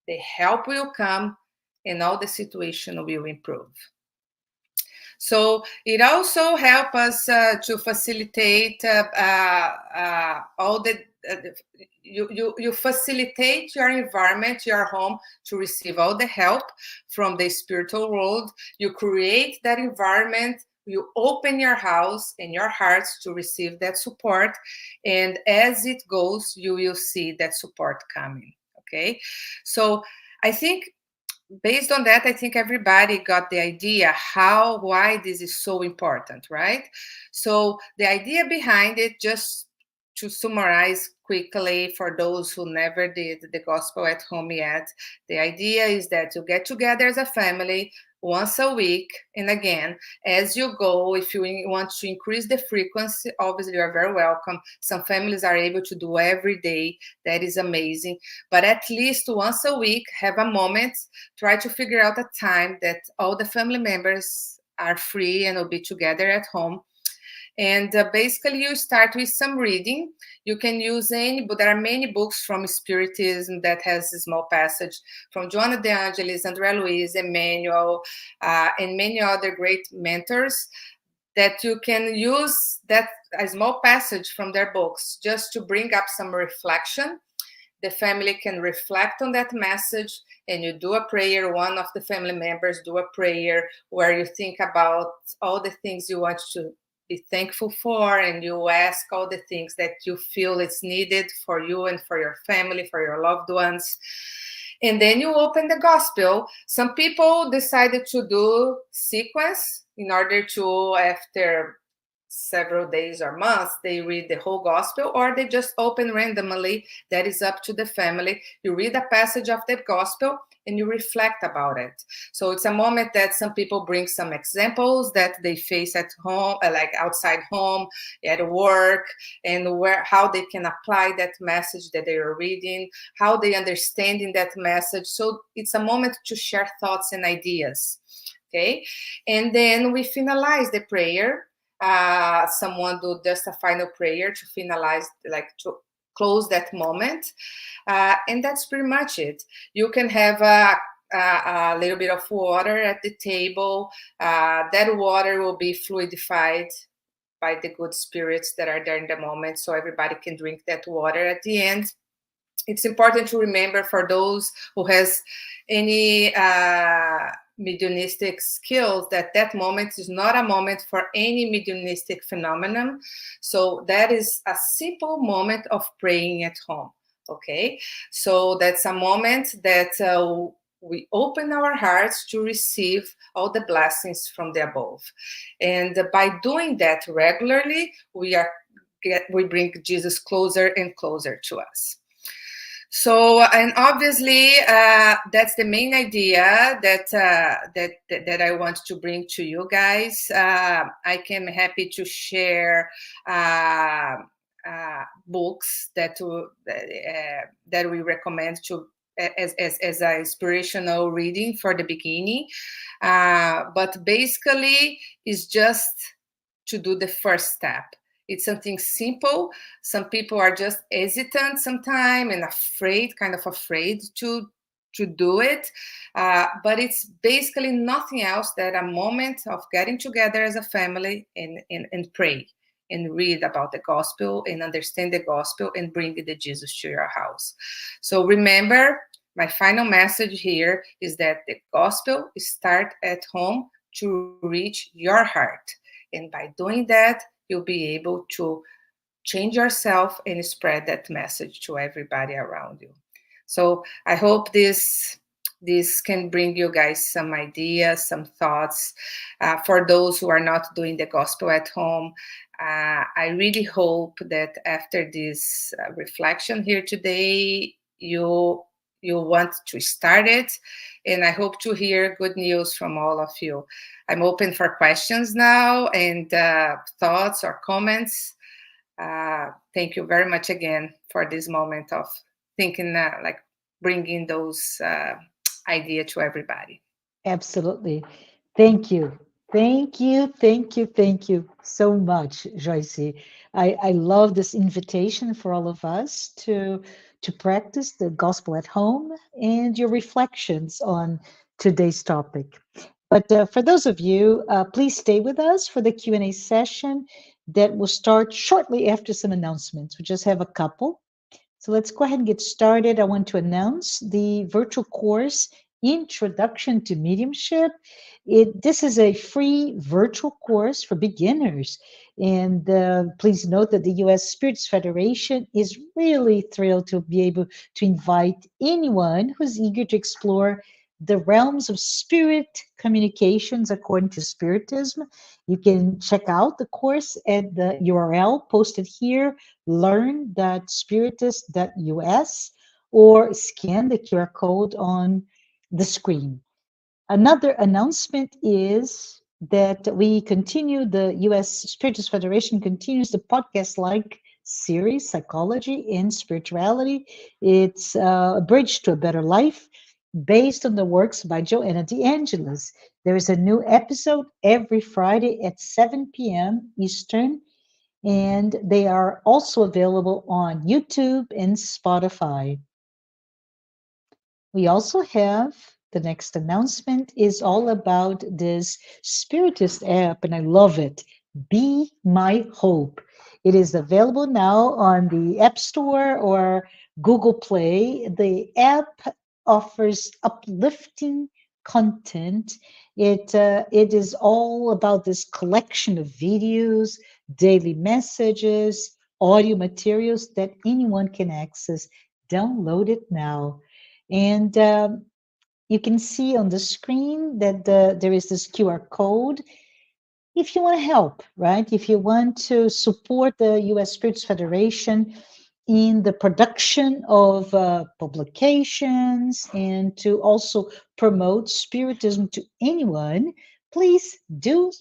Speaker 2: the help will come and all the situation will improve. So it also helps us to facilitate all the, you facilitate your environment, your home, to receive all the help from the spiritual world. You create that environment you open your house and your hearts to receive that support, and as it goes, you will see that support coming. Okay, so I think based on that, I think everybody got the idea why this is so important, right? So the idea behind it, just to summarize quickly for those who never did the gospel at home yet, the idea is that you get together as a family once a week. And again, as you go, if you want to increase the frequency, obviously you are very welcome. Some families are able to do every day. That is amazing. But at least once a week, have a moment, try to figure out a time that all the family members are free and will be together at home. And basically, you start with some reading. You can use any, but there are many books from Spiritism that has a small passage from Joanna de Angelis, Andrea Luiz, Emmanuel, and many other great mentors that you can use that a small passage from their books just to bring up some reflection. The family can reflect on that message, and you do a prayer. One of the family members do a prayer where you think about all the things you want to be thankful for, and you ask all the things that you feel it's needed for you and for your family, for your loved ones. And then you open the gospel. Some people decided to do sequence in order to, after several days or months, they read the whole gospel, or they just open randomly. That is up to the family. You read a passage of the gospel and you reflect about it. So it's a moment that some people bring some examples that they face at home, like outside home, at work, and how they can apply that message that they are reading, how they understand in that message. So it's a moment to share thoughts and ideas. Okay, and then we finalize the prayer. Someone do just a final prayer to finalize, like to close that moment, and that's pretty much it. You can have a little bit of water at the table. That water will be fluidified by the good spirits that are there in the moment, so everybody can drink that water at the end. It's important to remember for those who has any mediumistic skills that moment is not a moment for any mediumistic phenomenon. So that is a simple moment of praying at home. Okay, so that's a moment that we open our hearts to receive all the blessings from the above, and by doing that regularly, we bring Jesus closer and closer to us. So, and obviously, that's the main idea that I want to bring to you guys. I can happy to share books that we recommend to as a inspirational reading for the beginning. But basically, it's just to do the first step. It's something simple. Some people are just hesitant sometimes and kind of afraid to do it. But it's basically nothing else than a moment of getting together as a family and pray and read about the gospel and understand the gospel and bring the Jesus to your house. So remember, my final message here is that the gospel starts at home to reach your heart. And by doing that, you'll be able to change yourself and spread that message to everybody around you. So I hope this can bring you guys some ideas, some thoughts. For those who are not doing the gospel at home, I really hope that after this reflection here today, you want to start it. And I hope to hear good news from all of you. I'm open for questions now and thoughts or comments. Thank you very much again for this moment of thinking, like bringing those ideas to everybody.
Speaker 1: Absolutely. Thank you. Thank you. Thank you. Thank you so much, Joyce. I love this invitation for all of us to practice the gospel at home and your reflections on today's topic. But for those of you, please stay with us for the Q&A session that will start shortly after some announcements. We just have a couple. So let's go ahead and get started. I want to announce the virtual course Introduction to Mediumship. This is a free virtual course for beginners. And please note that the U.S. Spirits Federation is really thrilled to be able to invite anyone who's eager to explore the realms of spirit communications according to Spiritism. You can check out the course at the URL posted here, learn.spiritist.us, or scan the QR code on the screen. Another announcement is that the U.S. Spiritist Federation continues the podcast like series, Psychology and Spirituality. It's a bridge to a better life based on the works by Joanna DeAngelis. There is a new episode every Friday at 7 p.m. Eastern, and they are also available on YouTube and Spotify. We also have the next announcement is all about this Spiritist app, and I love it. Be My Hope. It is available now on the App Store or Google Play. The app offers uplifting content. It is all about this collection of videos, daily messages, audio materials that anyone can access. Download it now. And you can see on the screen that there is this QR code. If you want to help, right? If you want to support the U.S. Spirits Federation in the production of publications and to also promote Spiritism to anyone, please do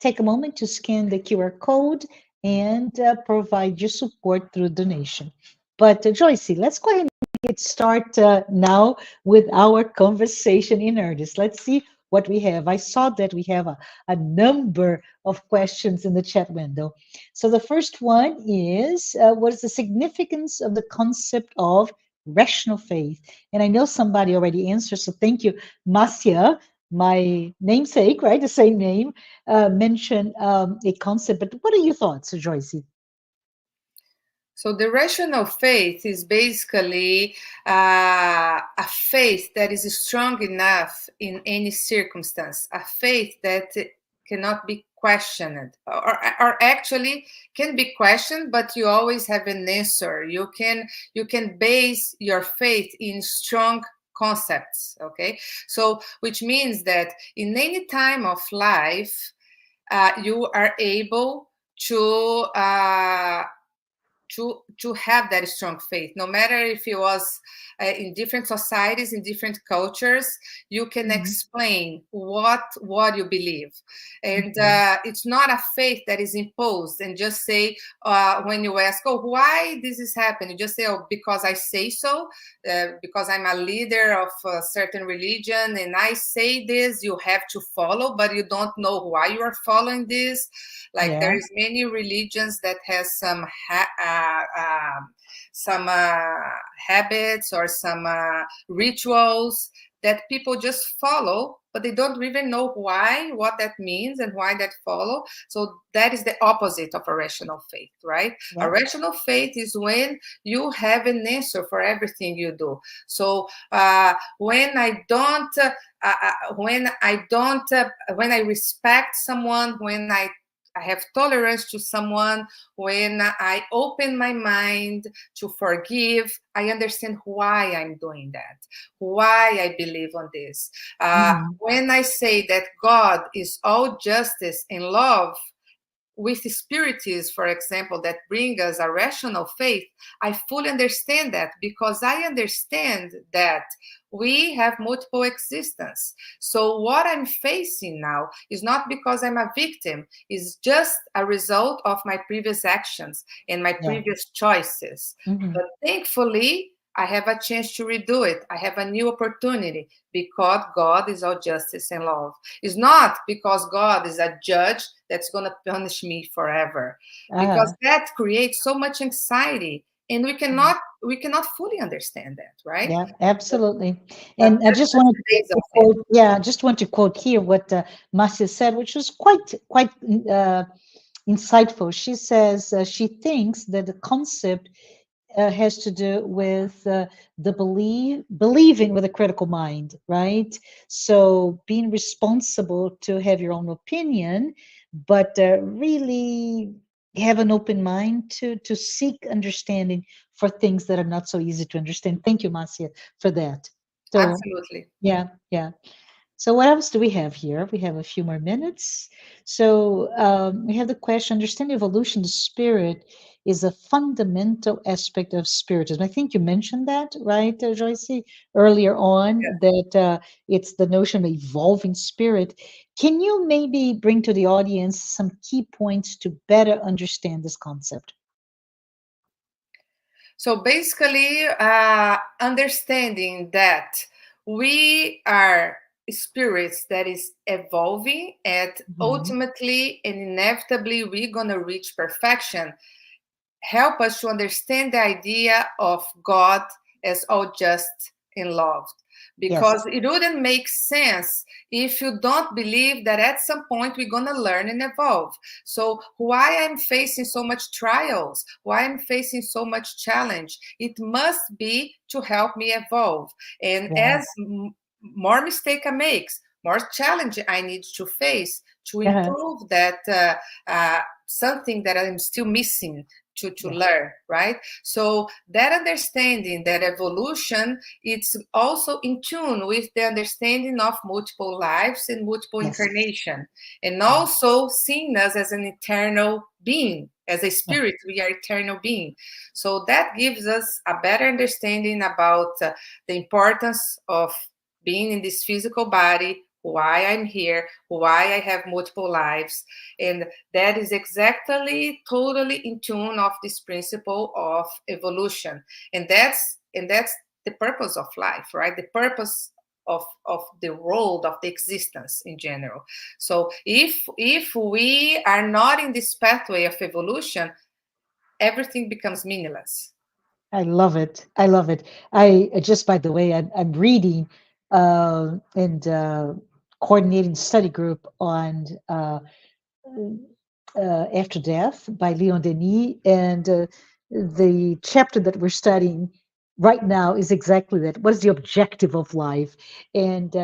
Speaker 1: take a moment to scan the QR code and provide your support through donation. But Joyce, let's go ahead and start now with our conversation in earnest. Let's see what we have. I saw that we have a number of questions in the chat window. So the first one is, what is the significance of the concept of rational faith? And I know somebody already answered, so thank you. Marcia, my namesake, right, the same name, mentioned a concept, but what are your thoughts, Joyce?
Speaker 2: So the rational faith is basically a faith that is strong enough in any circumstance, a faith that cannot be questioned, or actually can be questioned, but you always have an answer. You can base your faith in strong concepts, okay? So which means that in any time of life, you are able to have that strong faith, no matter if it was in different societies, in different cultures, you can explain what you believe. And it's not a faith that is imposed and just say, when you ask, oh, why this is happening? You just say, oh, because I say so, because I'm a leader of a certain religion and I say this, you have to follow, but you don't know why you are following this. Like there is many religions that has some habits or some rituals that people just follow, but they don't even know what that means and why that follow. So that is the opposite of a rational faith, right? A rational faith is when you have an answer for everything you do. So when I respect someone, when I have tolerance to someone, when I open my mind to forgive, I understand why I'm doing that, why I believe on this. When I say that God is all justice and love, with spiritism, for example, that bring us a rational faith, I fully understand that because I understand that we have multiple existence. So what I'm facing now is not because I'm a victim, it's just a result of my previous actions and my previous choices. But thankfully, I have a chance to redo it. I have a new opportunity because God is all justice and love. It's not because God is a judge that's going to punish me forever, because that creates so much anxiety, and we cannot fully understand that, right?
Speaker 1: Yeah, absolutely. And I just want to quote, just want to quote here what Marcia said, which was quite insightful. She says she thinks that the concept has to do with the believing with a critical mind, right? So being responsible to have your own opinion, but really have an open mind to seek understanding for things that are not so easy to understand. Thank you, Marcia, for that. So
Speaker 2: Absolutely.
Speaker 1: yeah, yeah. So what else do we have here? We have a few more minutes. So we have the question, understanding evolution, the spirit is a fundamental aspect of spiritism. I think you mentioned that, right, Joyce, earlier on, that it's the notion of evolving spirit. Can you maybe bring to the audience some key points to better understand this concept?
Speaker 2: So basically, understanding that we are spirits that is evolving, and
Speaker 1: Mhm.
Speaker 2: ultimately and inevitably we're going to reach perfection, help us to understand the idea of God as all just and loved. Because
Speaker 1: Yes.
Speaker 2: it wouldn't make sense if you don't believe that at some point we're going to learn and evolve. So why I'm facing so much trials, why I'm facing so much challenge, it must be to help me evolve. And as
Speaker 1: Yes.
Speaker 2: more mistake I makes, more challenge I need to face to
Speaker 1: Uh-huh.
Speaker 2: improve that something that I'm still missing to
Speaker 1: Yeah.
Speaker 2: learn, right? So that understanding that evolution, it's also in tune with the understanding of multiple lives and multiple
Speaker 1: Yes.
Speaker 2: incarnation, and
Speaker 1: Yeah.
Speaker 2: also seeing us as an eternal being, as a
Speaker 1: Yeah.
Speaker 2: spirit. We are eternal being. So that gives us a better understanding about the importance of being in this physical body, why I'm here, why I have multiple lives, and that is exactly totally in tune of this principle of evolution. And that's the purpose of life, right? The purpose of the world, of the existence in general. So if we are not in this pathway of evolution, everything becomes meaningless.
Speaker 1: I love it. I love it. I just, by the way, I'm reading and coordinating study group on After Death by Leon Denis, and the chapter that we're studying right now is exactly that. What is the objective of life? And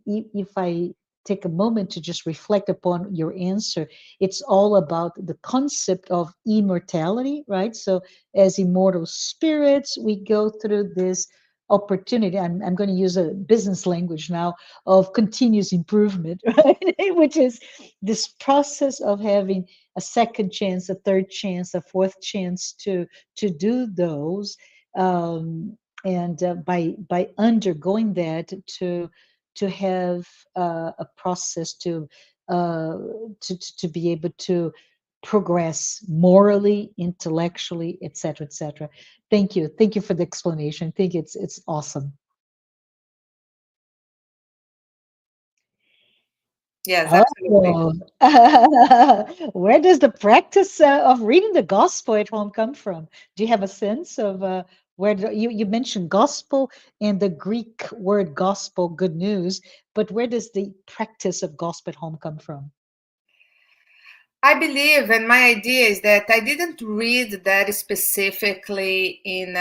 Speaker 1: if I take a moment to just reflect upon your answer, it's all about the concept of immortality, right? So, as immortal spirits, we go through this opportunity. I'm going to use a business language now of continuous improvement, right? Which is this process of having a second chance, a third chance, a fourth chance to do those, and by undergoing that to have a process uh, to be able to progress morally, intellectually, etc., etc. Thank you for the explanation. I think it's awesome.
Speaker 2: Yes, absolutely.
Speaker 1: Oh, where does the practice of reading the gospel at home come from? Do you have a sense of you mentioned gospel and the Greek word gospel, good news, but where does the practice of gospel at home come from?
Speaker 2: I believe, and my idea is that I didn't read that specifically in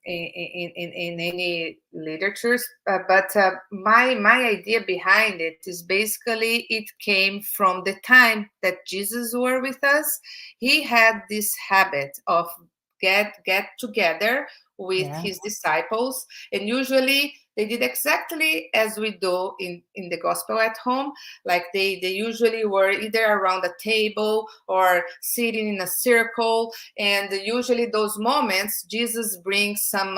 Speaker 2: any literatures, but my idea behind it is basically it came from the time that Jesus were with us. He had this habit of get together with
Speaker 1: Yeah.
Speaker 2: his disciples, and usually they did exactly as we do in the gospel at home. Like they usually were either around a table or sitting in a circle, and usually those moments Jesus brings some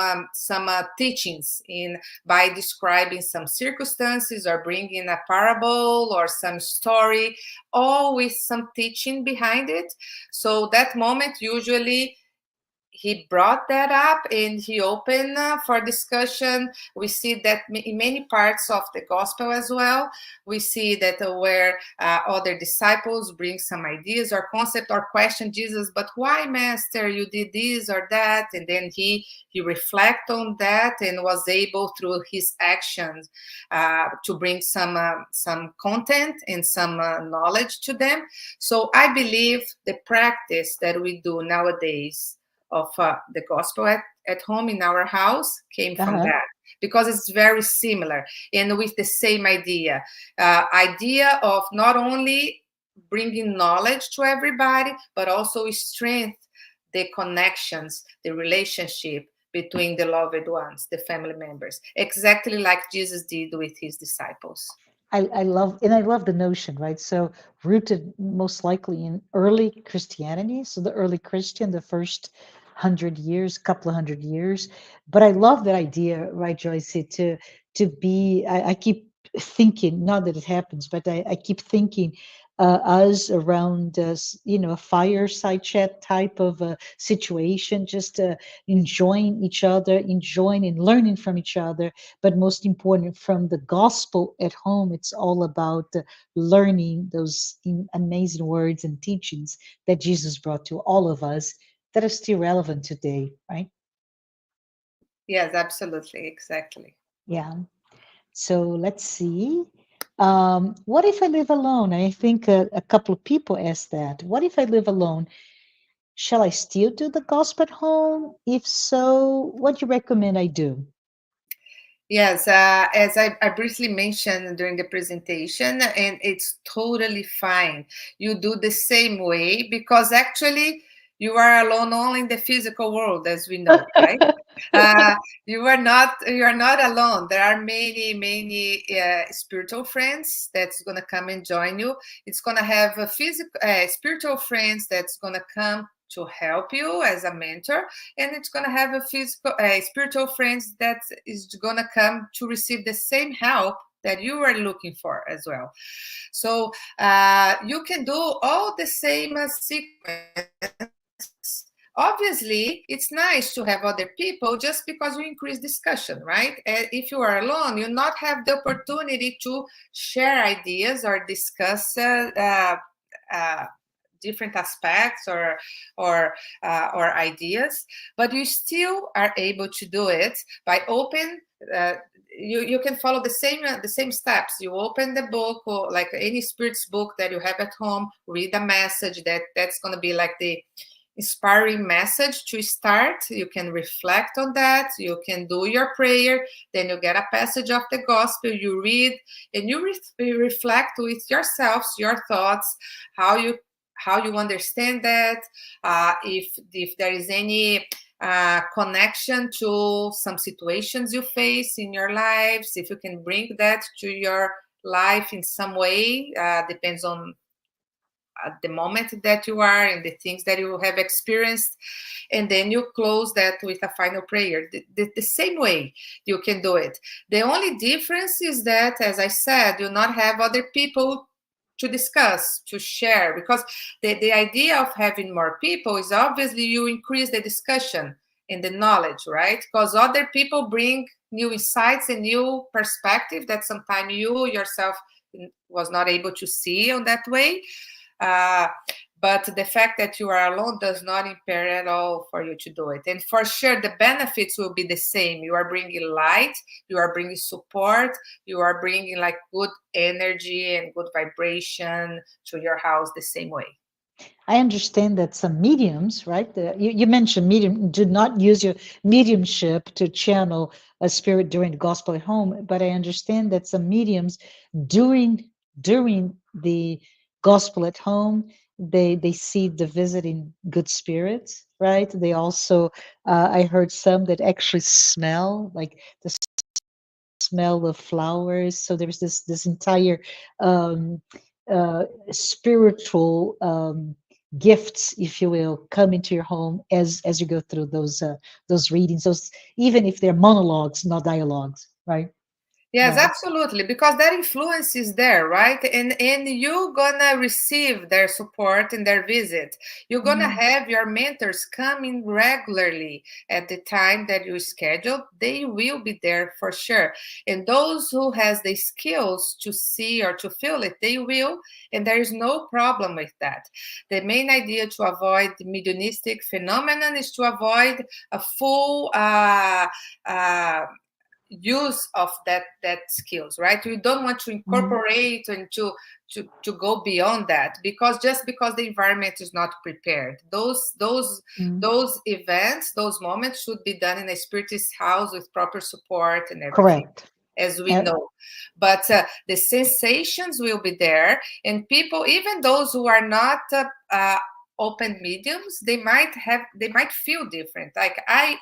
Speaker 2: teachings in by describing some circumstances or bringing a parable or some story, all with some teaching behind it. So that moment usually he brought that up and he opened for discussion. We see that in many parts of the gospel as well. We see that where other disciples bring some ideas or concept or question Jesus, but why, Master, you did this or that? And then he reflect on that and was able through his actions to bring some content and some knowledge to them. So I believe the practice that we do nowadays of the gospel at home in our house came from
Speaker 1: Uh-huh.
Speaker 2: that, because it's very similar and with the same idea of not only bringing knowledge to everybody, but also strength the connections, the relationship between the loved ones, the family members, exactly like Jesus did with his disciples.
Speaker 1: I love, and I love the notion, right? So rooted most likely in early Christianity. So the early Christian, the first 100 years, couple of 100 years. But I love that idea, right, Joyce, to be, I keep thinking, not that it happens, but I keep thinking us around us, a fireside chat type of situation, just enjoying each other, enjoying and learning from each other, but most important from the gospel at home. It's all about learning those amazing words and teachings that Jesus brought to all of us that are still relevant today, right?
Speaker 2: Yes, absolutely, exactly.
Speaker 1: Yeah. So let's see. What if I live alone? I think a couple of people asked that. What if I live alone? Shall I still do the gospel at home? If so, what do you recommend I do?
Speaker 2: Yes, as I briefly mentioned during the presentation, and it's totally fine. You do the same way because actually you are alone only in the physical world, as we know, right? Uh, you are not alone. There are many spiritual friends that's gonna come and join you. It's gonna have a physical spiritual friends that's gonna come to help you as a mentor, and it's going to have a physical spiritual friends that is going to come to receive the same help that you are looking for as well. So you can do all the same sequence. Obviously it's nice to have other people just because you increase discussion, right? If you are alone, you not have the opportunity to share ideas or discuss different aspects or ideas, but you still are able to do it by open. You can follow the same steps. You open the book, or like any spirit's book that you have at home, read a message that's going to be like the inspiring message to start. You can reflect on that, you can do your prayer, then you get a passage of the gospel, you read, and you reflect with yourselves your thoughts, how you understand that, if there is any connection to some situations you face in your lives, if you can bring that to your life in some way, depends on at the moment that you are and the things that you have experienced, and then you close that with a final prayer. The same way you can do it. The only difference is that, as I said, you not have other people to discuss, to share, because the idea of having more people is obviously you increase the discussion and the knowledge, right? Because other people bring new insights and new perspective that sometimes you yourself was not able to see on that way. uh, but the fact that you are alone does not impair at all for you to do it. And for sure, the benefits will be the same. You are bringing light, you are bringing support, you are bringing like good energy and good vibration to your house the same way.
Speaker 1: I understand that some mediums, right? You mentioned medium, do not use your mediumship to channel a spirit during the gospel at home, but I understand that some mediums during the gospel at home, they see the visiting good spirits, right? They also, I heard some that actually smell like the smell of flowers. So there's this entire um, spiritual gifts, if you will, come into your home as you go through those readings. Those, even if they're monologues, not dialogues, right?
Speaker 2: Yes,
Speaker 1: Yeah.
Speaker 2: absolutely, because that influence is there, right? And you're gonna receive their support and their visit. You're gonna
Speaker 1: Mm.
Speaker 2: have your mentors coming regularly at the time that you schedule. They will be there for sure. And those who has the skills to see or to feel it, they will, and there is no problem with that. The main idea to avoid mediumistic phenomenon is to avoid a full uh, use of that skills, right? We don't want to incorporate and to go beyond that, because just because the environment is not prepared, those events, those moments should be done in a spiritist house with proper support and everything.
Speaker 1: Correct.
Speaker 2: As we know, but the sensations will be there, and people, even those who are not open mediums, they might feel different. Like I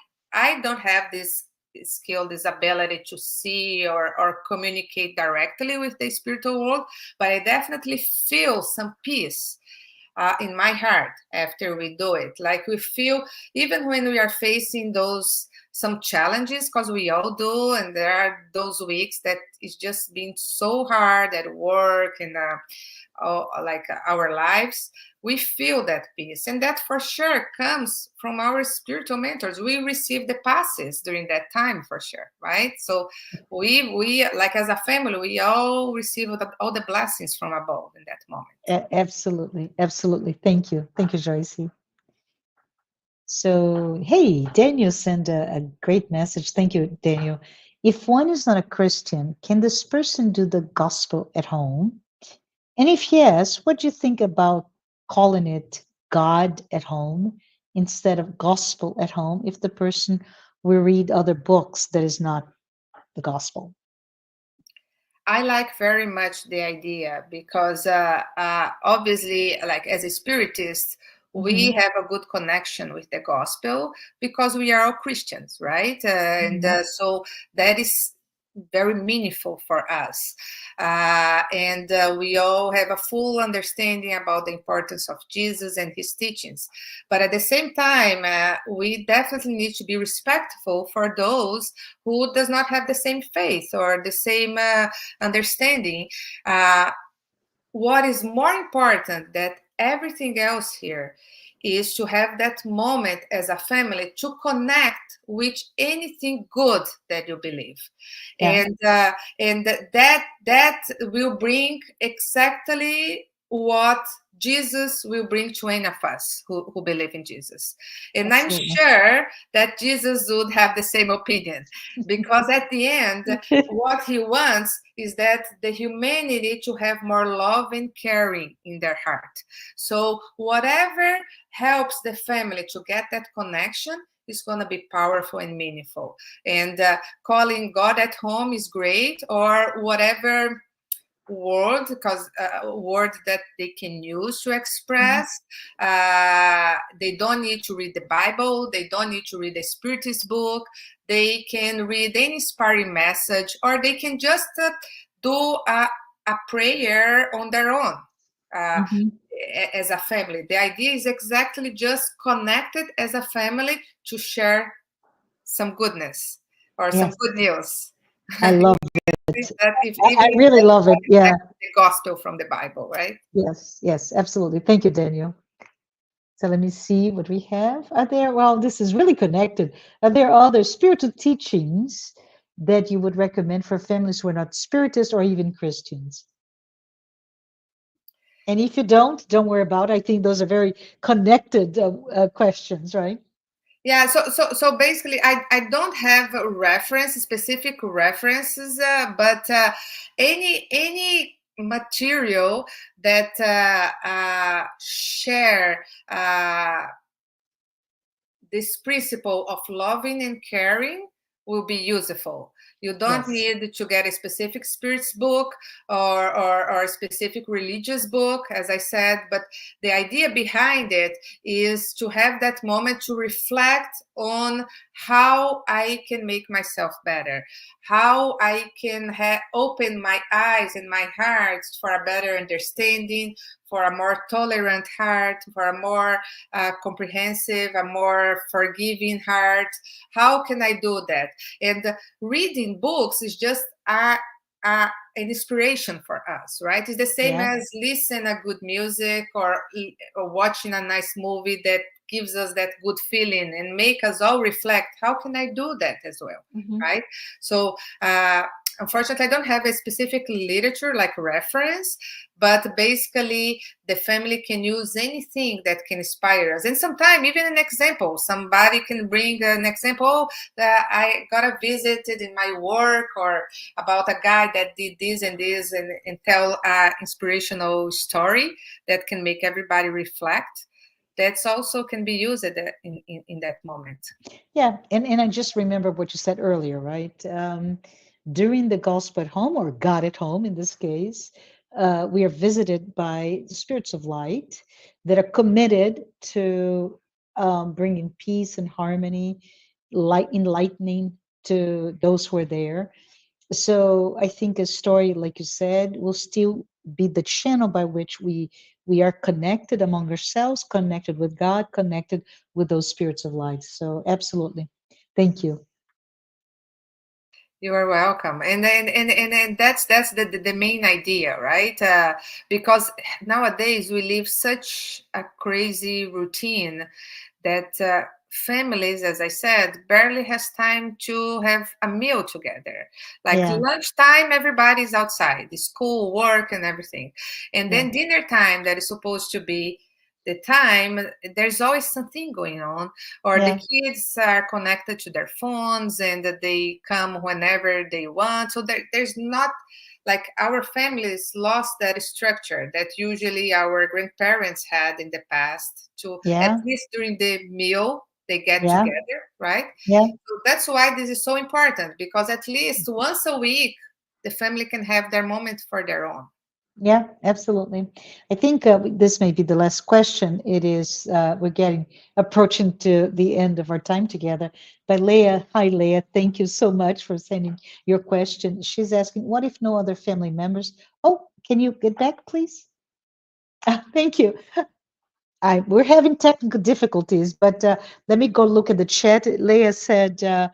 Speaker 2: don't have this skill, this ability to see or communicate directly with the spiritual world, but I definitely feel some peace in my heart after we do it. Like we feel, even when we are facing some challenges, because we all do, and there are those weeks that it's just been so hard at work and like our lives, we feel that peace, and that for sure comes from our spiritual mentors. We receive the passes during that time, for sure, right? So we like, as a family, we all receive all the blessings from above in that moment.
Speaker 1: Absolutely. Thank you, Joyce. So, hey, Daniel sent a great message. Thank you, Daniel. If one is not a Christian, can this person do the gospel at home? And if yes, what do you think about calling it God at home instead of gospel at home if the person will read other books that is not the gospel?
Speaker 2: I like very much the idea, because obviously, like as a spiritist, we have a good connection with the gospel because we are all Christians, right? And so that is very meaningful for us. And we all have a full understanding about the importance of Jesus and his teachings. But at the same time, we definitely need to be respectful for those who does not have the same faith or the same understanding. What is more important than everything else here is to have that moment as a family to connect with anything good that you believe. And that will bring exactly what Jesus will bring to any of us who believe in Jesus. And absolutely. I'm sure that Jesus would have the same opinion, because at the end, what he wants is that the humanity to have more love and caring in their heart. So whatever helps the family to get that connection is going to be powerful and meaningful. And calling God at home is great, or whatever word, because word that they can use to express. They don't need to read the Bible, they don't need to read a spiritist book, they can read any inspiring message, or they can just do a prayer on their own as a family. The idea is exactly just connected as a family to share some goodness or some good news.
Speaker 1: I love it.
Speaker 2: I
Speaker 1: really love it. Yeah.
Speaker 2: The gospel from the Bible, right?
Speaker 1: Yes, absolutely. Thank you, Daniel. So let me see what we have. Well, this is really connected. Are there other spiritual teachings that you would recommend for families who are not Spiritists or even Christians? And if you don't worry about it. I think those are very connected questions, right?
Speaker 2: Yeah, so basically, I don't have specific references, but any material that share this principle of loving and caring will be useful. You don't need to get a specific spirits book or a specific religious book, as I said, but the idea behind it is to have that moment to reflect on how I can make myself better, how I can open my eyes and my heart for a better understanding, for a more tolerant heart, for a more comprehensive, a more forgiving heart. How can I do that? And reading books is just an inspiration for us, right? It's the same as listen a good music or watching a nice movie that gives us that good feeling and make us all reflect, how can I do that as well, right? So unfortunately, I don't have a specific literature like reference, but basically the family can use anything that can inspire us. And sometimes even an example, somebody can bring an example, oh, that I got a visited in my work, or about a guy that did this and this, and tell an inspirational story that can make everybody reflect. That's also can be used in that moment.
Speaker 1: Yeah, and I just remember what you said earlier, right? During the gospel at home, or God at home in this case, we are visited by the spirits of light that are committed to bringing peace and harmony, light, enlightening to those who are there. So I think a story, like you said, will still be the channel by which we are connected among ourselves, connected with God, connected with those spirits of light. So absolutely. Thank you.
Speaker 2: You are welcome, and that's the main idea, right? Because nowadays we live such a crazy routine that families, as I said, barely has time to have a meal together. Like
Speaker 1: Yeah,
Speaker 2: lunchtime, everybody's outside, the school, work, and everything, and
Speaker 1: yeah,
Speaker 2: then dinner time that is supposed to be the time, there's always something going on, or the
Speaker 1: yeah,
Speaker 2: kids are connected to their phones and that they come whenever they want. So there's not, like, our families lost that structure that usually our grandparents had in the past, to at
Speaker 1: yeah,
Speaker 2: least during the meal they get
Speaker 1: yeah,
Speaker 2: together, right?
Speaker 1: yeah.
Speaker 2: So that's why this is so important, because at least once a week the family can have their moment for their own.
Speaker 1: Yeah, absolutely. I think this may be the last question. It is, we're getting approaching to the end of our time together. But Leah, hi Leah, thank you so much for sending your question. She's asking, what if no other family members? Oh, can you get back, please? Thank you. We're having technical difficulties, but let me go look at the chat. Leah said,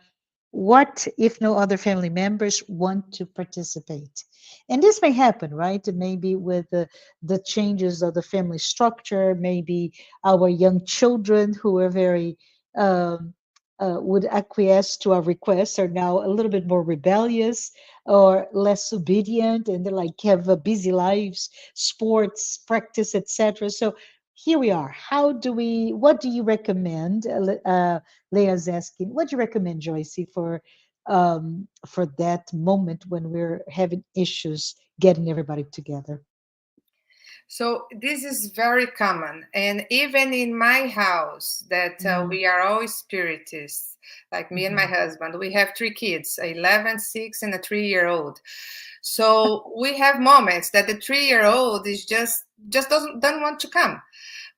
Speaker 1: what if no other family members want to participate? And this may happen, right? Maybe with the changes of the family structure, maybe our young children who are very um, would acquiesce to our requests are now a little bit more rebellious or less obedient, and they like have busy lives, sports, practice, etc. So here we are. How do we? What do you recommend? Leah's asking, what do you recommend, Joyce, for that moment when we're having issues getting everybody together?
Speaker 2: So this is very common, and even in my house, that
Speaker 1: Mm,
Speaker 2: we are all spiritists. Like me and my
Speaker 1: mhm,
Speaker 2: husband, we have three kids: 11, 6, and a 3-year-old. So we have moments that the 3-year-old is just doesn't don't want to come,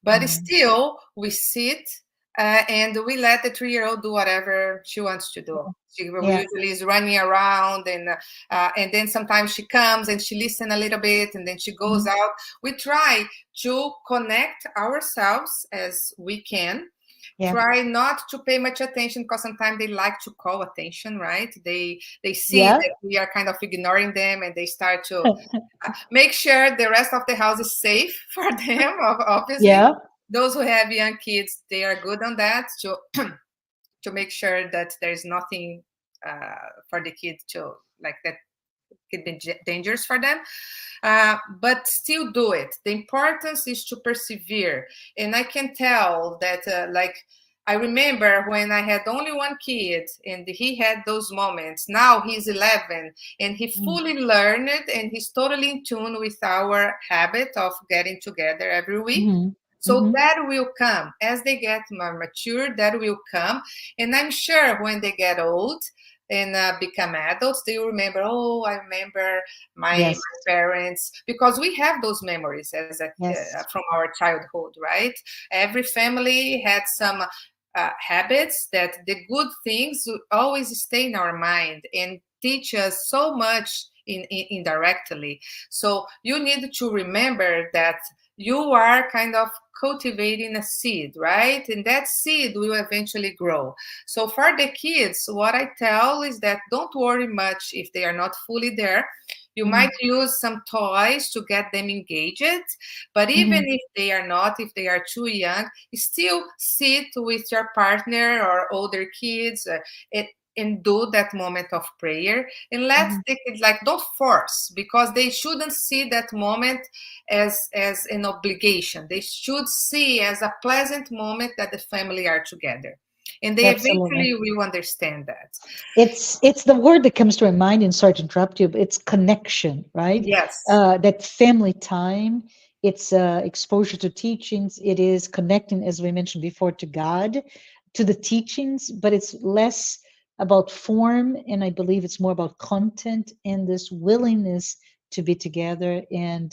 Speaker 2: but
Speaker 1: mhm.
Speaker 2: still we sit, and we let the 3-year-old do whatever she wants to do. She
Speaker 1: Yeah.
Speaker 2: usually is running around, and then sometimes she comes and she listens a little bit, and then she goes
Speaker 1: Mhm.
Speaker 2: out. We try to connect ourselves as we can.
Speaker 1: Yeah.
Speaker 2: Try not to pay much attention, because sometimes they like to call attention, right? They see
Speaker 1: Yeah.
Speaker 2: that we are kind of ignoring them, and they start to make sure the rest of the house is safe for them. Obviously,
Speaker 1: Yeah.
Speaker 2: those who have young kids, they are good on that, to make sure that there's nothing for the kids to, like, that could be dangerous for them. But still do it. The importance is to persevere. And I can tell that, like, I remember when I had only one kid and he had those moments. Now he's 11 and he
Speaker 1: Mm,
Speaker 2: fully learned, and he's totally in tune with our habit of getting together every week.
Speaker 1: mhm,
Speaker 2: So
Speaker 1: mhm.
Speaker 2: that will come as they get more mature, that will come. And I'm sure when they get old and become adults, they will remember, oh, I remember my
Speaker 1: Yes.
Speaker 2: parents, because we have those memories
Speaker 1: Yes.
Speaker 2: from our childhood, right? Every family had some habits that the good things will always stay in our mind and teach us so much indirectly. So you need to remember that you are kind of cultivating a seed, right? And that seed will eventually grow. So for the kids, what I tell is that don't worry much if they are not fully there. You might
Speaker 1: Mhm,
Speaker 2: use some toys to get them engaged, but even
Speaker 1: mhm.
Speaker 2: if they are not, if they are too young, still sit with your partner or older kids. and do that moment of prayer, and let's
Speaker 1: Mhm.
Speaker 2: take it like, don't force, because they shouldn't see that moment as an obligation. They should see as a pleasant moment that the family are together, and they
Speaker 1: Absolutely.
Speaker 2: eventually will understand that.
Speaker 1: It's the word that comes to my mind, and sorry to interrupt you, but it's connection, right?
Speaker 2: Yes,
Speaker 1: That family time, it's exposure to teachings, it is connecting, as we mentioned before, to God, to the teachings, but it's less about form, and I believe it's more about content and this willingness to be together, and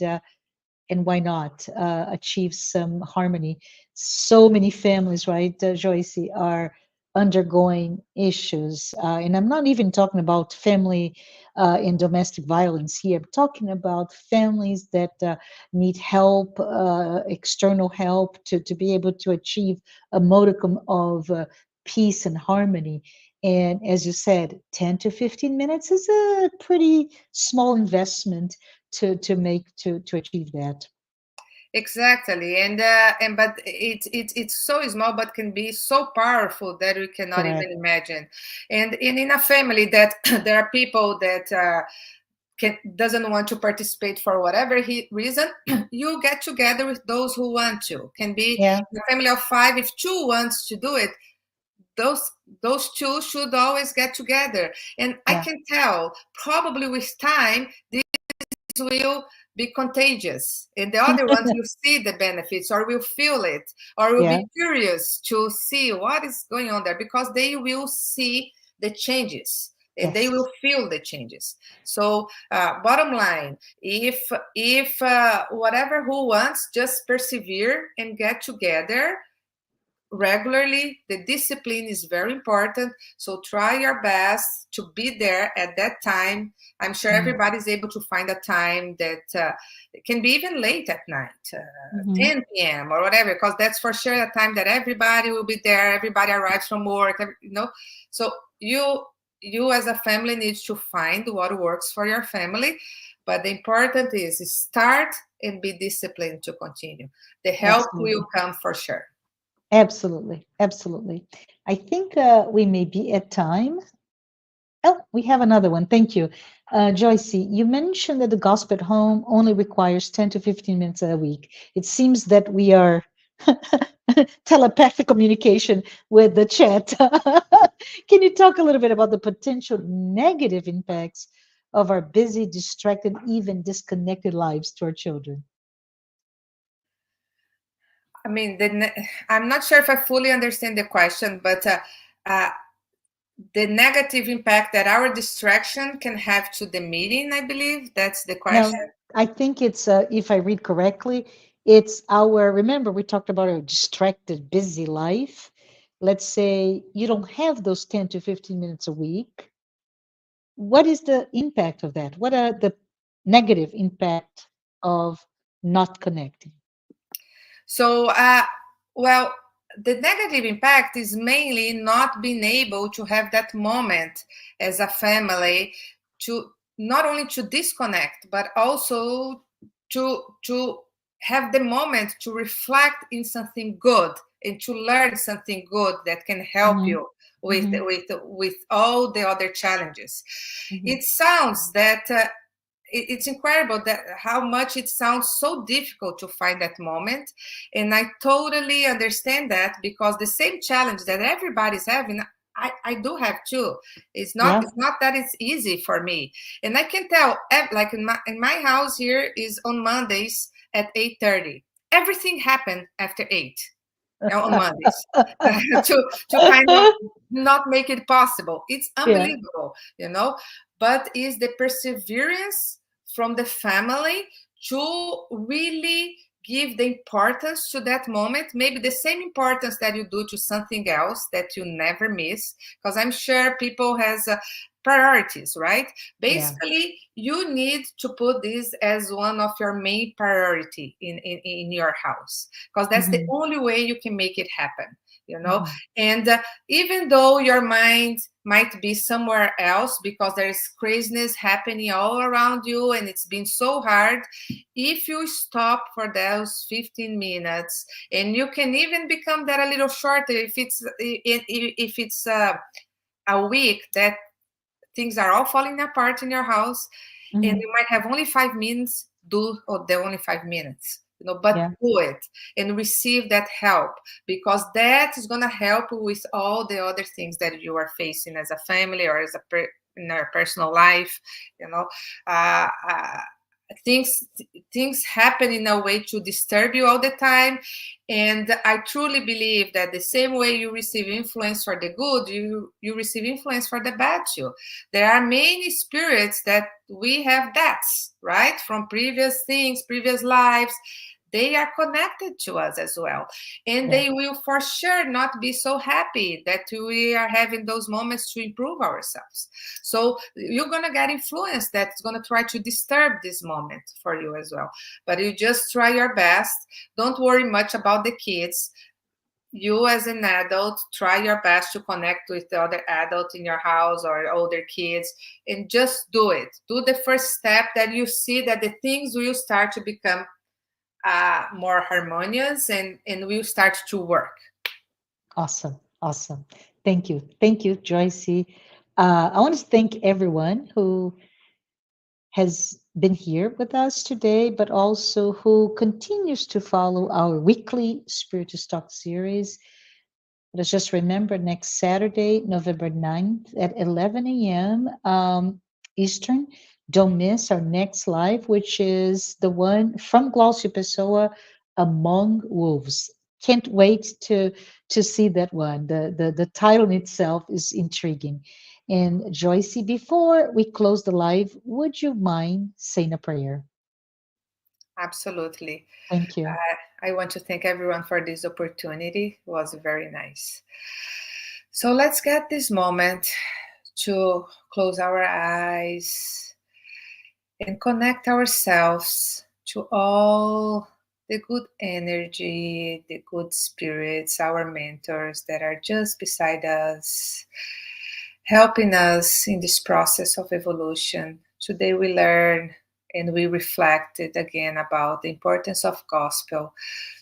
Speaker 1: why not achieve some harmony. So many families, right, Joyce, are undergoing issues, and I'm not even talking about family and domestic violence here. I'm talking about families that need help, external help, to be able to achieve a modicum of peace and harmony. And as you said, 10 to 15 minutes is a pretty small investment to make to achieve that.
Speaker 2: exactly. And but it's so small, but can be so powerful that we cannot even
Speaker 1: Correct.
Speaker 2: imagine. And in a family that there are people that doesn't want to participate for whatever reason, you get together with those who want to. Can be
Speaker 1: Yeah.
Speaker 2: a family of 5. If 2 wants to do it, those those 2 should always get together. And I
Speaker 1: Yeah.
Speaker 2: can tell, probably with time, this will be contagious, and the other ones will see the benefits, or will feel it, or will
Speaker 1: Yeah.
Speaker 2: be curious to see what is going on there, because they will see the changes and they will
Speaker 1: Yes.
Speaker 2: feel the changes. So bottom line, if whatever who wants, just persevere and get together regularly. The discipline is very important, so try your best to be there at that time. I'm sure
Speaker 1: Mm.
Speaker 2: everybody's able to find a time that it can be even late at night,
Speaker 1: Mhm.
Speaker 2: 10 p.m. or whatever, because that's for sure a time that everybody will be there, everybody arrives from work, so you as a family needs to find what works for your family. But the important is start and be disciplined to continue. The help will
Speaker 1: Absolutely.
Speaker 2: come for sure.
Speaker 1: Absolutely. Absolutely. I think we may be at time. Oh, we have another one. Thank you. Joyce, you mentioned that the gospel at home only requires 10 to 15 minutes a week. It seems that we are telepathic communication with the chat. Can you talk a little bit about the potential negative impacts of our busy, distracted, even disconnected lives to our children?
Speaker 2: I mean, I'm not sure if I fully understand the question, but uh, the negative impact that our distraction can have to the meeting, I believe that's the question.
Speaker 1: No, I think it's, if I read correctly, it's our, remember, we talked about our distracted, busy life. Let's say you don't have those 10 to 15 minutes a week. What is the impact of that? What are the negative impact of not connecting?
Speaker 2: So, well, the negative impact is mainly not being able to have that moment as a family, to not only to disconnect, but also to have the moment to reflect in something good and to learn something good that can help
Speaker 1: Hmm.
Speaker 2: you with
Speaker 1: Hmm.
Speaker 2: with all the other challenges.
Speaker 1: Hmm.
Speaker 2: It sounds that it's incredible that how much it sounds so difficult to find that moment. And I totally understand that, because the same challenge that everybody's having, I do have too.
Speaker 1: Yeah.
Speaker 2: It's not that it's easy for me. And I can tell, like in my house here is on Mondays at 8:30. Everything happened after 8 on Mondays to kind of not make it possible. It's
Speaker 1: Yeah.
Speaker 2: unbelievable. But is the perseverance from the family to really give the importance to that moment, maybe the same importance that you do to something else that you never miss, because I'm sure people has priorities, right?
Speaker 1: Yeah.
Speaker 2: Basically, you need to put this as one of your main priority in your house, because that's the
Speaker 1: Hmm.
Speaker 2: only way you can make it happen, you know
Speaker 1: Hmm.
Speaker 2: and even though your mind might be somewhere else because there is craziness happening all around you and it's been so hard, if you stop for those 15 minutes, and you can even become that a little shorter if it's a week that things are all falling apart in your house, and
Speaker 1: Mhm.
Speaker 2: you might have only 5 minutes, do or the only 5 minutes, but
Speaker 1: Yeah.
Speaker 2: do it and receive that help, because that is going to help with all the other things that you are facing as a family or as in your personal life. you know uh, uh, things things happen in a way to disturb you all the time, and I truly believe that the same way you receive influence for the good, you receive influence for the bad too. There are many spirits that we have debts, right, from previous things, previous lives. They are connected to us as well, and
Speaker 1: Yeah.
Speaker 2: they will for sure not be so happy that we are having those moments to improve ourselves. So you're going to get influence that's going to try to disturb this moment for you as well, but you just try your best. Don't worry much about the kids. You as an adult, try your best to connect with the other adult in your house or older kids, and just do it. Do the first step, that you see that the things will start to become more harmonious, and will start to work.
Speaker 1: Awesome. Awesome. Thank you. Thank you, Joyce. I want to thank everyone who has been here with us today, but also who continues to follow our weekly Spiritist Talk series. Let us just remember next Saturday, November 9th at 11 a.m. Eastern. Don't miss our next live, which is the one from Glaucia Pessoa, Among Wolves. Can't wait to see that one. The title in itself is intriguing. And Joyce, before we close the live, would you mind saying a prayer?
Speaker 2: Absolutely.
Speaker 1: Thank you.
Speaker 2: I want to thank everyone for this opportunity. It was very nice. So let's get this moment to close our eyes and connect ourselves to all the good energy, the good spirits, our mentors that are just beside us, helping us in this process of evolution. Today we learn and we reflected again about the importance of gospel.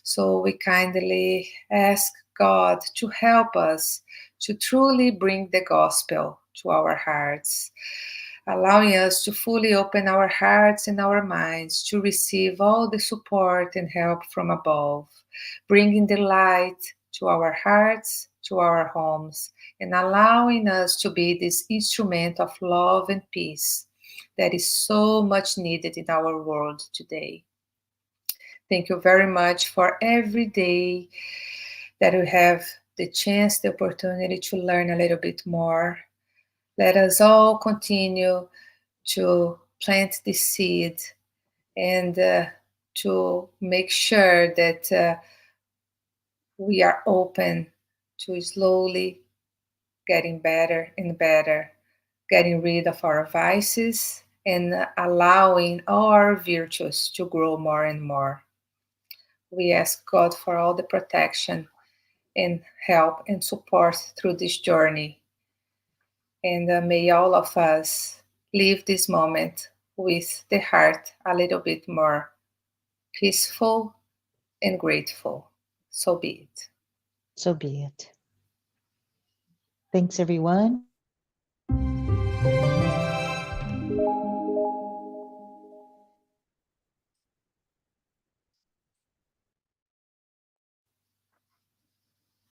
Speaker 2: So we kindly ask God to help us to truly bring the gospel to our hearts, allowing us to fully open our hearts and our minds to receive all the support and help from above, bringing the light to our hearts, to our homes, and allowing us to be this instrument of love and peace that is so much needed in our world today. Thank you very much for every day that we have the chance, the opportunity to learn a little bit more. Let us all continue to plant the seed and to make sure that we are open to slowly getting better and better, getting rid of our vices and allowing our virtues to grow more and more. We ask God for all the protection and help and support through this journey. And may all of us leave this moment with the heart a little bit more peaceful and grateful. So be it.
Speaker 1: So be it. Thanks, everyone.